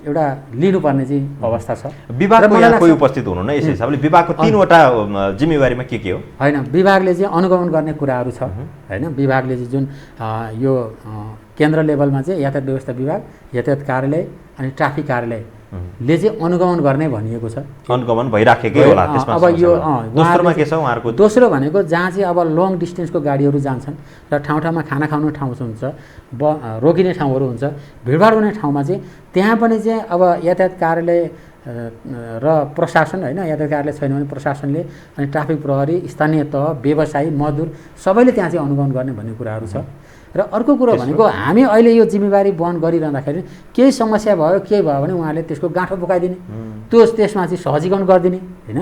एउटा लिनुपर्ने चाहिँ अवस्था छ। विभागको यहाँ कोही उपस्थित हुनु न, यस हिसाबले विभागको 3वटा जिम्मेवारीमा के हो होइन, विभागले चाहिँ अनुगमन गर्ने कुराहरू छ होइन। विभागले चाहिँ जुन यो केन्द्र लेभलमा चाहिँ यातायात व्यवस्था विभाग, यातायात कार्यालय अनि ट्राफिक कार्यालयले चाहिँ अनुगमन गर्ने भनिएको छ। अनुगमन भइराखेकै होला त्यसमा। अब यो दोस्रोमा के छ उहाँहरूको? दोस्रो भनेको जहाँ चाहिँ अब लङ डिस्टेन्सको गाडीहरू जान्छन् र ठाउँ ठाउँमा खाना खाउने ठाउँ हुन्छ, रोकिने ठाउँहरू हुन्छ, भिडभाड हुने ठाउँमा चाहिँ त्यहाँ पनि चाहिँ अब यातायात कार्यालय र प्रशासन होइन, यातायात कार्यालय छैन भने प्रशासनले अनि ट्राफिक प्रहरी, स्थानीय तह, व्यवसायी, मजदुर सबैले त्यहाँ चाहिँ अनुगमन गर्ने भन्ने कुराहरू छ। र अर्को कुरो भनेको हामी अहिले यो जिम्मेवारी वहन गरिरहँदाखेरि केही समस्या भयो केही भयो भने उहाँले त्यसको गाँठो बोकाइदिने, त्यसमा चाहिँ सहजीकरण गरिदिने होइन।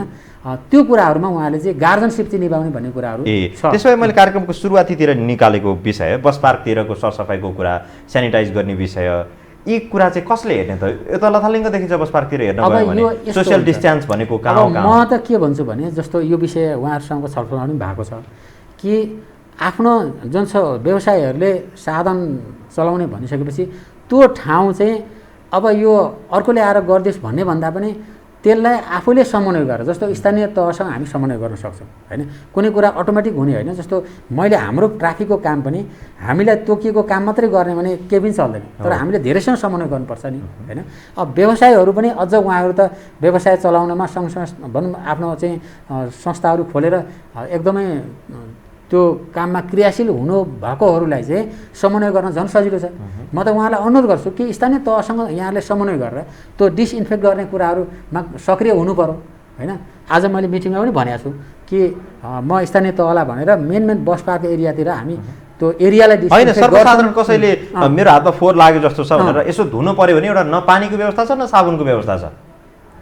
त्यो कुराहरूमा उहाँले चाहिँ गार्जनसिप चाहिँ निभाउने भन्ने कुराहरू छ। त्यसो भए मैले कार्यक्रमको सुरुवातीतिर निकालेको विषय बस पार्कतिरको सरसफाइको कुरा, सेनिटाइज गर्ने विषय, यी कुरा चाहिँ कसले हेर्ने त? यो त लथालिङ्ग देखिन्छ बस पार्कतिर हेर्न गयो भने सोसियल डिस्टेन्स भनेको कहाँ? म त के भन्छु भने जस्तो यो विषय उहाँहरूसँग छलफल पनि भएको छ कि आफ्नो जुन छ व्यवसायीहरूले साधन चलाउने भनिसकेपछि त्यो ठाउँ चाहिँ अब यो अर्कोले आएर गरिदियोस् भन्ने भन्दा पनि त्यसलाई आफूले समन्वय गरेर जस्तो स्थानीय तहसँग हामी समन्वय गर्न सक्छौँ होइन कुनै कुरा अटोमेटिक हुने होइन जस्तो मैले हाम्रो ट्राफिकको काम पनि हामीलाई तोकिएको काम मात्रै गर्ने भने केही पनि चल्दैन तर हामीले धेरैसँग समन्वय गर्नुपर्छ नि होइन अब व्यवसायहरू पनि अझ उहाँहरू त व्यवसाय चलाउनमा सँगसँगै भनौँ आफ्नो चाहिँ संस्थाहरू खोलेर एकदमै त्यो काममा क्रियाशील हुनु भएकोहरूलाई चाहिँ समन्वय गर्न झन् सजिलो छ म त उहाँलाई अनुरोध गर्छु कि स्थानीय तहसँग यहाँले समन्वय गरेर त्यो डिसइन्फेक्ट गर्ने कुराहरूमा सक्रिय हुनु पर्यो होइन आज मैले मिटिङमा पनि भनेको छु कि म स्थानीय तहलाई भनेर मेन बस पार्क एरियातिर हामी त्यो एरियालाई होइन सर्वसाधारण कसैले मेरो हातमा फोहोर लाग्यो जस्तो छ भनेर यसो धुनु पर्यो भने एउटा न पानीको व्यवस्था छ न साबुनको व्यवस्था छ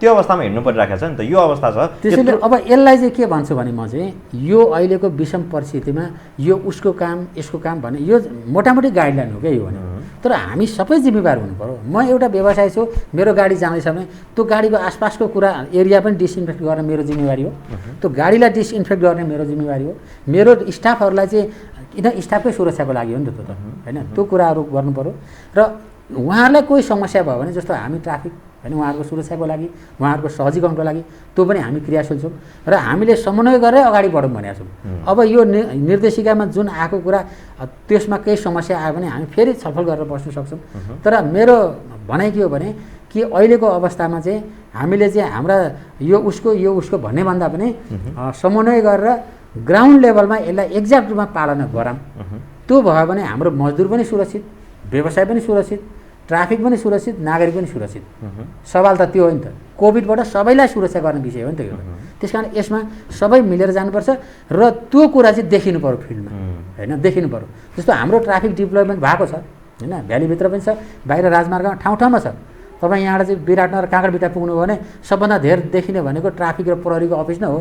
त्यो अवस्थामा हिँड्नु परिरहेको छ नि त यो अवस्था छ त्यसैले अब यसलाई चाहिँ के भन्छु भने म चाहिँ यो अहिलेको विषम परिस्थितिमा यो उसको काम यसको काम भने यो मोटामोटी गाइडलाइन हो क्या यो भने तर हामी सबै जिम्मेवार हुनु पर्यो म एउटा व्यवसाय छु मेरो गाडी जाँदैछ भने त्यो गाडीको आसपासको कुरा एरिया पनि डिसइन्फेक्ट गर्ने मेरो जिम्मेवारी हो त्यो गाडीलाई डिसइन्फेक्ट गर्ने मेरो जिम्मेवारी हो मेरो स्टाफहरूलाई चाहिँ किन स्टाफकै सुरक्षाको लागि हो नि त त्यो त होइन त्यो कुराहरू गर्नु पर्यो र उहाँहरूलाई कोही समस्या भयो भने जस्तो हामी ट्राफिक होइन उहाँहरूको सुरक्षाको लागि उहाँहरूको सहजीकरणको लागि त्यो पनि हामी क्रियाशील छौँ र हामीले समन्वय गरेर अगाडि बढौँ भनेका छौँ अब यो निर्देशिकामा जुन आएको कुरा त्यसमा केही समस्या आयो भने हामी फेरि छलफल गरेर बस्न सक्छौँ तर मेरो भनाइ के हो भने कि अहिलेको अवस्थामा चाहिँ हामीले चाहिँ हाम्रा यो उसको भन्ने भन्दा पनि समन्वय गरेर ग्राउन्ड लेभलमा यसलाई एक्ज्याक्ट रूपमा पालना गरौँ त्यो भयो भने हाम्रो मजदुर पनि सुरक्षित व्यवसाय पनि सुरक्षित ट्राफिक पनि सुरक्षित नागरिक पनि सुरक्षित सवाल त त्यो हो नि त कोभिडबाट सबैलाई सुरक्षा गर्ने विषय हो नि त यो त्यस कारण यसमा सबै मिलेर जानुपर्छ र त्यो कुरा चाहिँ देखिनु पर्यो फिल्डमा होइन देखिनु पर्यो जस्तो हाम्रो ट्राफिक डिप्लोयमेन्ट भएको छ होइन भ्यालीभित्र पनि छ बाहिर राजमार्गमा ठाउँ ठाउँमा छ तपाईँ यहाँबाट चाहिँ विराटनगर काँक्राबिटा पुग्नु भने सबभन्दा धेर देखिने भनेको ट्राफिक र प्रहरीको अफिस नै हो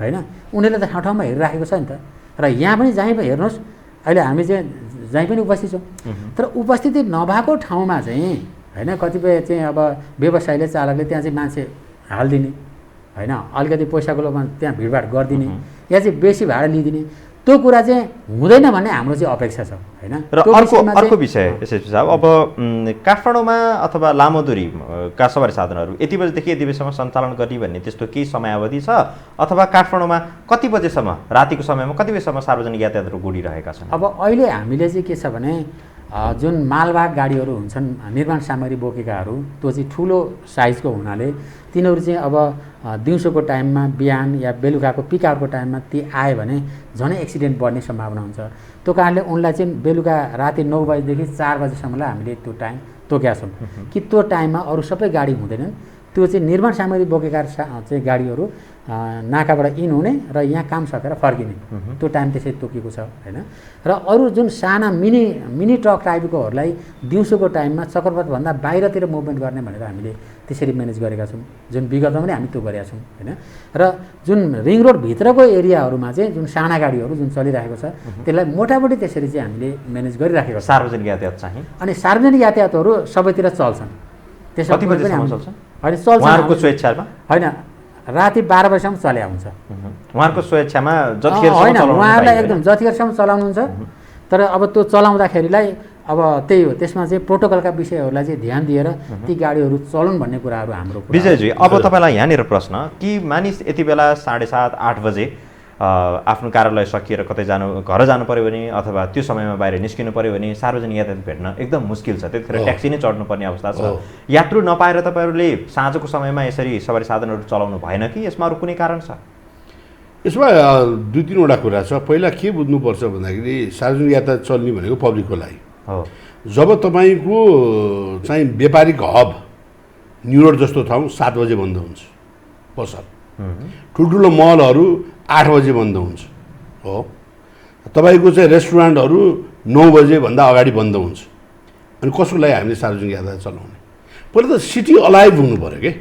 होइन उनीहरूले त ठाउँ ठाउँमा हेरिराखेको छ नि त र यहाँ पनि जहीँ हेर्नुहोस् अहिले हामी चाहिँ जहीँ पनि उपस्थित छौँ तर उपस्थिति नभएको ठाउँमा चाहिँ होइन कतिपय चाहिँ अब व्यवसायले चालकले त्यहाँ चाहिँ मान्छे हालिदिने होइन अलिकति पैसाको लोभमा त्यहाँ भिडभाड गरिदिने या चाहिँ बेसी भाडा लिइदिने त्यो कुरा चाहिँ हुँदैन भन्ने हाम्रो चाहिँ अपेक्षा छ होइन र अर्को विषय एसएसपी साहब अब काठमाडौँमा अथवा लामो दूरीका सवारी साधनहरू यति बजेदेखि यति बजीसम्म सञ्चालन गर्ने भन्ने त्यस्तो केही समयावधि छ अथवा काठमाडौँमा कति बजेसम्म रातिको समयमा कति बजीसम्म सार्वजनिक यातायातहरू गुडिरहेका छन् अब अहिले हामीले चाहिँ के छ भने जुन मालवाहक गाडीहरू हुन्छन् निर्माण सामग्री बोकेकाहरू त्यो चाहिँ ठुलो साइजको हुनाले तिनीहरू चाहिँ अब दिउँसोको टाइममा बिहान या बेलुकाको पिक आवरको टाइममा ती आयो भने झनै एक्सिडेन्ट बढ्ने सम्भावना हुन्छ त्यो कारणले उनलाई चाहिँ बेलुका राति 9 बजेदेखि 4 बजेसम्मलाई हामीले त्यो टाइम तोकेका छौँ कि त्यो टाइममा अरू सबै गाडी हुँदैनन् त्यो चाहिँ निर्माण सामग्री बोकेका चाहिँ गाडीहरू नाकाबाट इन हुने र यहाँ काम सकेर फर्किने त्यो टाइम त्यसरी तोकिएको छ होइन र अरू जुन साना मिनी ट्रक टाइपकोहरूलाई दिउँसोको टाइममा चक्रपथभन्दा बाहिरतिर मुभमेन्ट गर्ने भनेर हामीले त्यसरी म्यानेज गरेका छौँ जुन विगतमा पनि हामी त्यो गरेका छौँ होइन र जुन रिङ रोड भित्रको एरियाहरूमा चाहिँ जुन साना गाडीहरू जुन चलिरहेको छ त्यसलाई मोटामोटी त्यसरी चाहिँ हामीले म्यानेज गरिराखेको छ सार्वजनिक यातायात चाहिँ अनि सार्वजनिक यातायातहरू सबैतिर चल्छन् त्यसमा कति बजेसम्म चल्छन् होइन चल्छ उहाँहरूको स्वेच्छामा होइन राति 12 बजीसम्म चल्या हुन्छ उहाँहरूको स्वेच्छामा जतिखेर होइन उहाँहरूलाई एकदम जतिखेरसम्म चलाउनुहुन्छ तर अब त्यो चलाउँदाखेरिलाई अब त्यही हो त्यसमा चाहिँ प्रोटोकलका विषयहरूलाई चाहिँ ध्यान दिएर ती गाडीहरू चलाउन् भन्ने कुराहरू हाम्रो विजयजी अब तपाईँलाई यहाँनिर प्रश्न कि मानिस यति बेला 7:30 8 बजे आफ्नो कार्यालय सकिएर कतै घर जानु पर्यो भने अथवा त्यो समयमा बाहिर निस्किनु पर्यो भने सार्वजनिक यातायात भेट्न एकदम मुस्किल छ त्यतिखेर ट्याक्सी नै चढ्नुपर्ने अवस्था छ यात्रु नपाएर तपाईँहरूले साँझको समयमा यसरी सवारी साधनहरू चलाउनु भएन कि यसमा अरू कुनै कारण छ यसमा 2-3वटा कुरा छ पहिला के बुझ्नुपर्छ भन्दाखेरि सार्वजनिक यातायात चल्ने भनेको पब्लिकको लागि हो जब तपाईँको चाहिँ व्यापारिक हब न्युरोड जस्तो ठाउँ 7 बजे बन्द हुन्छ पसल ठुल्ठुलो मलहरू 8 बजे बन्द हुन्छ हो तपाईँको चाहिँ रेस्टुरेन्टहरू 9 बजेभन्दा अगाडि बन्द हुन्छ अनि कसको लागि हामीले सार्वजनिक यातायात चलाउने पहिला त सिटी अलाइभ हुनु पऱ्यो के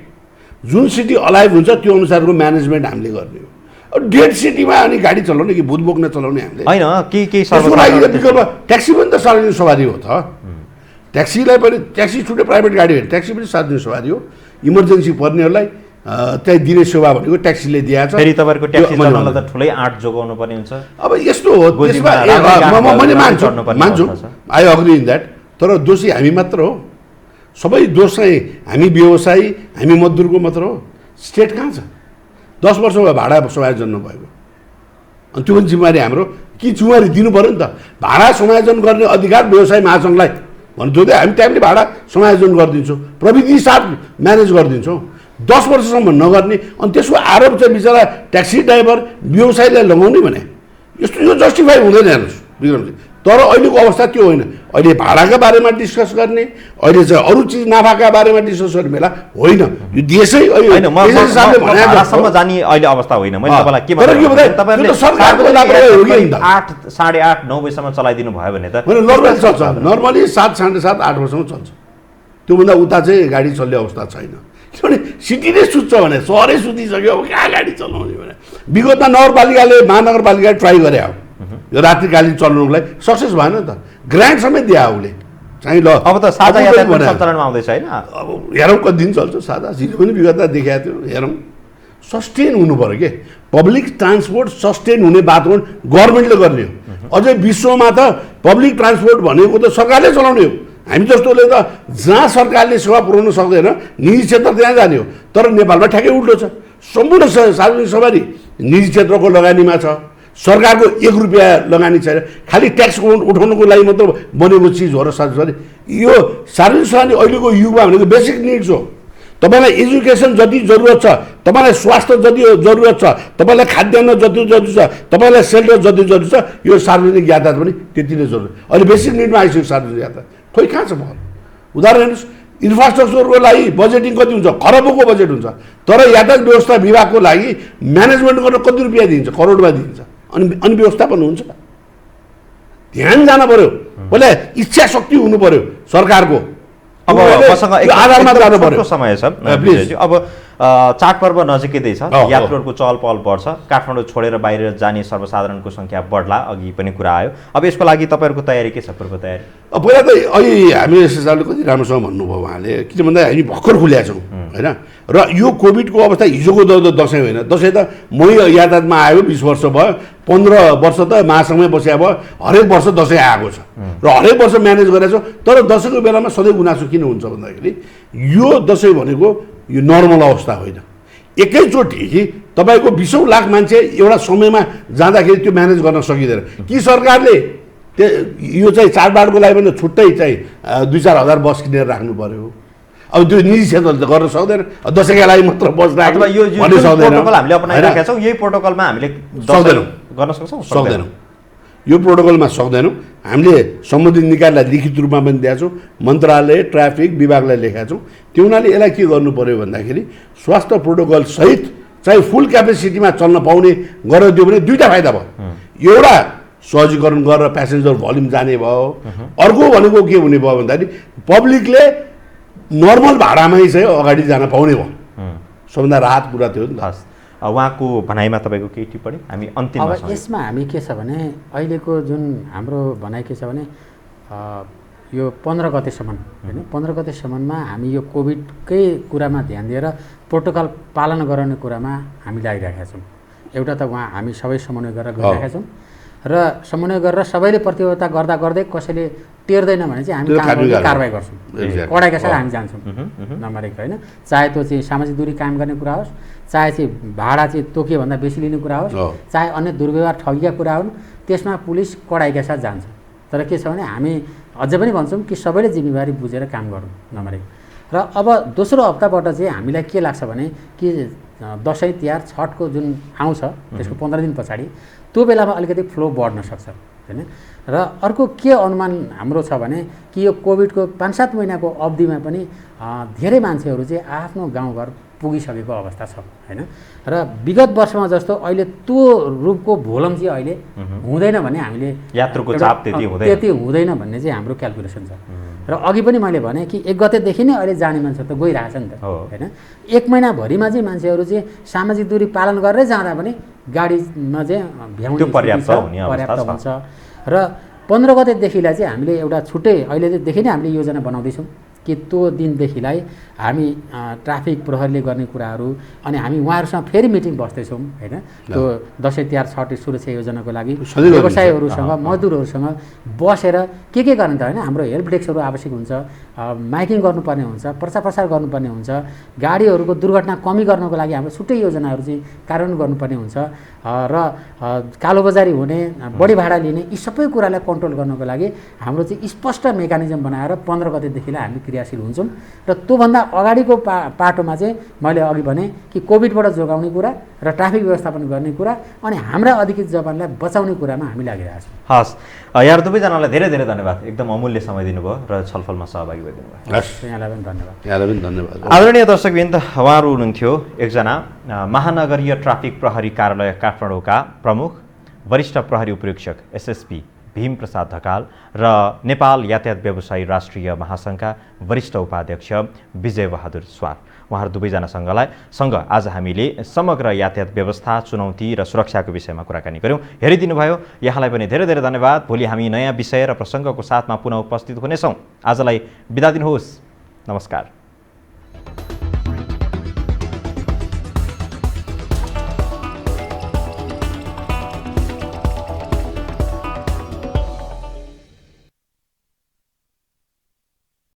जुन सिटी अलाइभ हुन्छ त्यो अनुसारको म्यानेजमेन्ट हामीले गर्ने हो अब डेड सिटीमा अनि गाडी चलाउने कि भूत बोक्न चलाउने हामीले होइन त्यसको लागि विकल्प ट्याक्सी पनि त सार्वजनिक सवारी हो त ट्याक्सीलाई पनि ट्याक्सी छुट्टै प्राइभेट गाडी हो ट्याक्सी पनि सार्वजनिक सवारी हो इमर्जेन्सी पर्नेहरूलाई त्यही दिने सेवा भनेको ट्याक्सीले दिएको छ फेरि तपाईँको ट्याक्सी चलाउनलाई त ठुलै आँट जोगाउनु पर्ने हुन्छ अब यस्तो हो त्यसमा मैले मान्छु आई अग्री इन द्याट तर दोषी हामी मात्र हो सबै दोष चाहिँ हामी व्यवसायी हामी मजदुरको मात्र हो स्टेट कहाँ छ? 10 वर्ष भयो भाडा समायोजन नभएको, अनि त्यो पनि जिम्मेवारी हाम्रो कि जिम्मेवारी दिनु पऱ्यो नि त। भाडा समायोजन गर्ने अधिकार व्यवसाय महासङ्घलाई भन्नु थियो, हामी टाइमले भाडा समायोजन गरिदिन्छौँ, प्रविधि साथ म्यानेज गरिदिन्छौँ। 10 वर्षसम्म नगर्ने अनि त्यसको आरोप चाहिँ बिचरा ट्याक्सी ड्राइभर व्यवसायलाई लगाउने भने यस्तो यो जस्टिफाई हुँदैन हेर्नुहोस् विक्रमजी। तर अहिलेको अवस्था त्यो होइन। अहिले भाडाका बारेमा डिस्कस गर्ने, अहिले चाहिँ अरू चिज नाफाका बारेमा डिस्कस गर्ने बेला होइन। यो देशै होइन, भाडासम्म जाने अहिले अवस्था होइन। मैले तपाईँलाई के भन्नु, सरकारको लागि 8, 8:30, 9 बजीसम्म चलाइदिनु भयो भने त नर्मली चल्छ। नर्मली 7, 7:30, 8 बजीसम्म चल्छ। त्योभन्दा उता चाहिँ गाडी चल्ने अवस्था छैन। किनभने सिटी नै सुत्छ भने, सहरै सुतिसक्यो, अब कहाँ गाडी चलाउने भने। विगतमा नगरपालिकाले महानगरपालिकाले ट्राई गरे हो यो रात्रिकालीन चल्नुको लागि, सक्सेस भएन नि त। ग्रान्ट समेत दिए उसले चाहिँ। ल अब त साझा यातायात पनि सञ्चालनमा आउँदैछ होइन। अब हेरौँ कति दिन चल्छ साझा। हिजो पनि विगतमा देखाएको थियो, हेरौँ। सस्टेन हुनु पऱ्यो के, पब्लिक ट्रान्सपोर्ट सस्टेन हुने वातावरण गभर्मेन्टले गर्ने हो। अझै विश्वमा त पब्लिक ट्रान्सपोर्ट भनेको त सरकारले चलाउने हो। हामी जस्तोले त जहाँ सरकारले सेवा पुर्याउन सक्दैन निजी क्षेत्र त्यहाँ जाने हो। तर नेपालमा ठ्याक्कै उल्टो छ। सम्पूर्ण सार्वजनिक सवारी निजी क्षेत्रको लगानीमा छ, सरकारको 1 रुपियाँ लगानी छैन। खालि ट्याक्स उठाउनुको लागि मात्र बनेको चिज हो र सार्वजनिक यो सार्वजनिक सवारी अहिलेको युगमा भनेको बेसिक निड्स हो। तपाईँलाई एजुकेसन जति जरुरत छ, तपाईँलाई स्वास्थ्य जति जरुरत छ, तपाईँलाई खाद्यान्न जति जरुरत छ, तपाईँलाई सेल्टर जति जरुरत छ, यो सार्वजनिक यातायात पनि त्यति नै जरुरत। अहिले बेसिक निडमा आइसक्यो सार्वजनिक यातायात। खोइ कहाँ छ बहल? उदाहरण हेर्नुहोस्, इन्फ्रास्ट्रक्चरको लागि बजेटिङ कति हुन्छ? खरबको बजेट हुन्छ। तर यातायात व्यवस्था विभागको लागि म्यानेजमेन्ट गर्न कति रुपियाँ दिइन्छ? करोडमा दिइन्छ। अनि व्यवस्थापन हुन्छ? ध्यान जान पर्यो। पहिला इच्छा शक्ति हुनु पर्यो सरकारको। अब मसँग एक आधारमा जानु पर्यो। समय छ विजयजी। अब चाडपर्व नजिकै छ, यात्रुहरूको चहल पहल बढ्छ, काठमाडौँ छोडेर बाहिर जाने सर्वसाधारणको सङ्ख्या बढ्ला, अघि पनि कुरा आयो। अब यसको लागि तपाईँहरूको तयारी के छ, पूर्व तयारी? पहिला त अहिले हामी एसएसआरले कति राम्रोसँग भन्नुभयो उहाँले, किन भन्दा हामी भर्खर खुल्या छौँ होइन। र यो कोभिडको अवस्था हिजोको दसैँ होइन। दसैँ त मै यातायातमा आयो 20 वर्ष भयो, 15 वर्ष त महासँगमै बसिया भयो। हरेक वर्ष दसैँ आएको छ र हरेक वर्ष म्यानेज गरेको छ। तर दसैँको बेलामा सधैँ गुनासो किन हुन्छ भन्दाखेरि यो दसैँ भनेको यो नर्मल अवस्था होइन। एकैचोटि तपाईँको 20औं लाख मान्छे एउटा समयमा जाँदाखेरि त्यो म्यानेज गर्न सकिँदैन कि सरकारले यो चाहिँ चाडबाडको लागि पनि छुट्टै चाहिँ 2-4 हजार बस किनेर राख्नु पर्यो। अब त्यो निजी क्षेत्रले त गर्न सक्दैन। दसैँका लागि मात्र बस राख्नु भन्ने सक्दैन। हामीले अपनाइराखेका छौँ, यही प्रोटोकलमा हामीले सक्दैनौँ, गर्न सक्छौँ? सक्दैनौँ। यो प्रोटोकलमा सक्दैनौँ। हामीले सम्बन्धित निकायलाई लिखित रूपमा पनि दिएका छौँ, मन्त्रालय ट्राफिक विभागलाई लेखेका छौँ। त्यो हुनाले यसलाई के गर्नु पर्यो भन्दाखेरि स्वास्थ्य प्रोटोकल सहित चाहिँ फुल क्यापेसिटीमा चल्न पाउने गरिदियो भने दुईवटा फाइदा भयो। एउटा सहजीकरण गरेर प्यासेन्जर भल्युम जाने भयो। अर्को भनेको के हुने भयो भन्दाखेरि पब्लिकले नर्मल भाडामै चाहिँ अगाडि जान पाउने भयो। सबभन्दा राहत कुरा थियो नि त। उहाँको भनाइमा तपाईँको केही टिप्पणी? हामी अन्तिममा अब यसमा हामी के छ भने अहिलेको जुन हाम्रो भनाइ के छ भने यो 15 गतेसम्म होइन, 15 गतेसम्ममा हामी यो कोभिडकै कुरामा ध्यान दिएर प्रोटोकल पालन गराउने कुरामा हामी लागिरहेका छौँ। एउटा त उहाँ हामी सबै समन्वय गरेर गरिरहेका छौँ र समन्वय गरेर सबैले प्रतिबद्धता गर्दा गर्दै कसैले टेर्दैन भने चाहिँ हामी कारवाही गर्छौँ, कडाइका साथ हामी जान्छौँ। नम्बर 1 होइन, चाहे त्यो चाहिँ सामाजिक दूरी कायम गर्ने कुरा होस्, चाहे चाहिँ भाडा चाहिँ तोकियो भन्दा बेसी लिने कुरा होस्, चाहे अन्य दुर्व्यवहार ठगीका कुरा हुन्, त्यसमा पुलिस कडाइका साथ जान्छ। तर के छ भने हामी अझै पनि भन्छौँ कि सबैले जिम्मेवारी बुझेर काम गरौँ, नम्बर 1। र अब दोस्रो हप्ताबाट चाहिँ हामीलाई के लाग्छ भने कि दसैँ तिहार छठको जुन आउँछ त्यसको 15 दिन पछाडि त्यो बेलामा अलिकति फ्लो बढ्न सक्छ होइन। र अर्को के अनुमान हाम्रो छ भने कि यो कोभिडको 5-7 महिनाको अवधिमा पनि धेरै मान्छेहरू चाहिँ आफ्नो गाउँघर पुगिसकेको अवस्था छ होइन। र विगत वर्षमा जस्तो अहिले त्यो रूपको भोलम चाहिँ अहिले हुँदैन भन्ने हामीले यात्रुको चाप त्यति हुँदैन भन्ने चाहिँ हाम्रो क्यालकुलेसन छ। र अघि पनि मैले भने कि 1 गतेदेखि नै अहिले जाने मान्छे त गइरहेछ नि त होइन। 1 महिनाभरिमा चाहिँ मान्छेहरू चाहिँ सामाजिक दूरी पालन गरेरै जाँदा पनि गाडीमा चाहिँ भ्याउने पर्याप्त हुन्छ। र 15 गतेदेखिलाई चाहिँ हामीले एउटा छुट्टै अहिलेदेखि नै हामीले योजना बनाउँदैछौँ कि त्यो दिनदेखिलाई हामी ट्राफिक प्रहरीले गर्ने कुराहरू अनि हामी उहाँहरूसँग फेरि मिटिङ बस्दैछौँ होइन त्यो दसैँ तिहार छठ सुरक्षा योजनाको लागि व्यवसायीहरूसँग मजदुरहरूसँग बसेर के गर्ने त होइन हाम्रो हेल्प डेस्कहरू आवश्यक हुन्छ माइकिङ गर्नुपर्ने हुन्छ प्रचार प्रसार गर्नुपर्ने हुन्छ गाडीहरूको दुर्घटना कमी गर्नको लागि हाम्रो छुट्टै योजनाहरू चाहिँ कार्यान्वयन गर्नुपर्ने हुन्छ र कालोबजारी हुने बढी भाडा लिने यी सबै कुरालाई कन्ट्रोल गर्नको लागि हाम्रो चाहिँ स्पष्ट मेकानिजम बनाएर 15 गतेदेखिलाई हामी क्रियाशील हुन्छौँ र त्योभन्दा अगाडिको पाटोमा चाहिँ मैले अघि भने कि कोभिडबाट जोगाउने कुरा र ट्राफिक व्यवस्थापन गर्ने कुरा अनि हाम्रा अधिकृत जवानलाई बचाउने कुरामा हामी लागिरहेका छौँ। हस्, यहाँ दुवैजनालाई धेरै धेरै धन्यवाद, एकदम अमूल्य समय दिनुभयो र छलफलमा सहभागी भइदिनु भयो। यहाँलाई पनि धन्यवाद। यहाँलाई पनि धन्यवाद। आदरणीय दर्शकवृन्द, उहाँहरू हुनुहुन्थ्यो एकजना महानगरीय ट्राफिक प्रहरी कार्यालय काठमाडौँका प्रमुख वरिष्ठ प्रहरी उपरीक्षक एसएसपी भीम प्रसाद ढकाल र नेपाल यातायात व्यवसायी राष्ट्रिय महासङ्घका वरिष्ठ उपाध्यक्ष विजय बहादुर स्वार। उहाँहरू दुवैजनासँग आज हामीले समग्र यातायात व्यवस्था, चुनौती र सुरक्षाको विषयमा कुराकानी गऱ्यौँ। हेरिदिनुभयो, यहाँलाई पनि धेरै धेरै धन्यवाद। भोलि हामी नयाँ विषय र प्रसङ्गको साथमा पुनः उपस्थित हुनेछौँ। आजलाई बिदा दिनुहोस्। नमस्कार।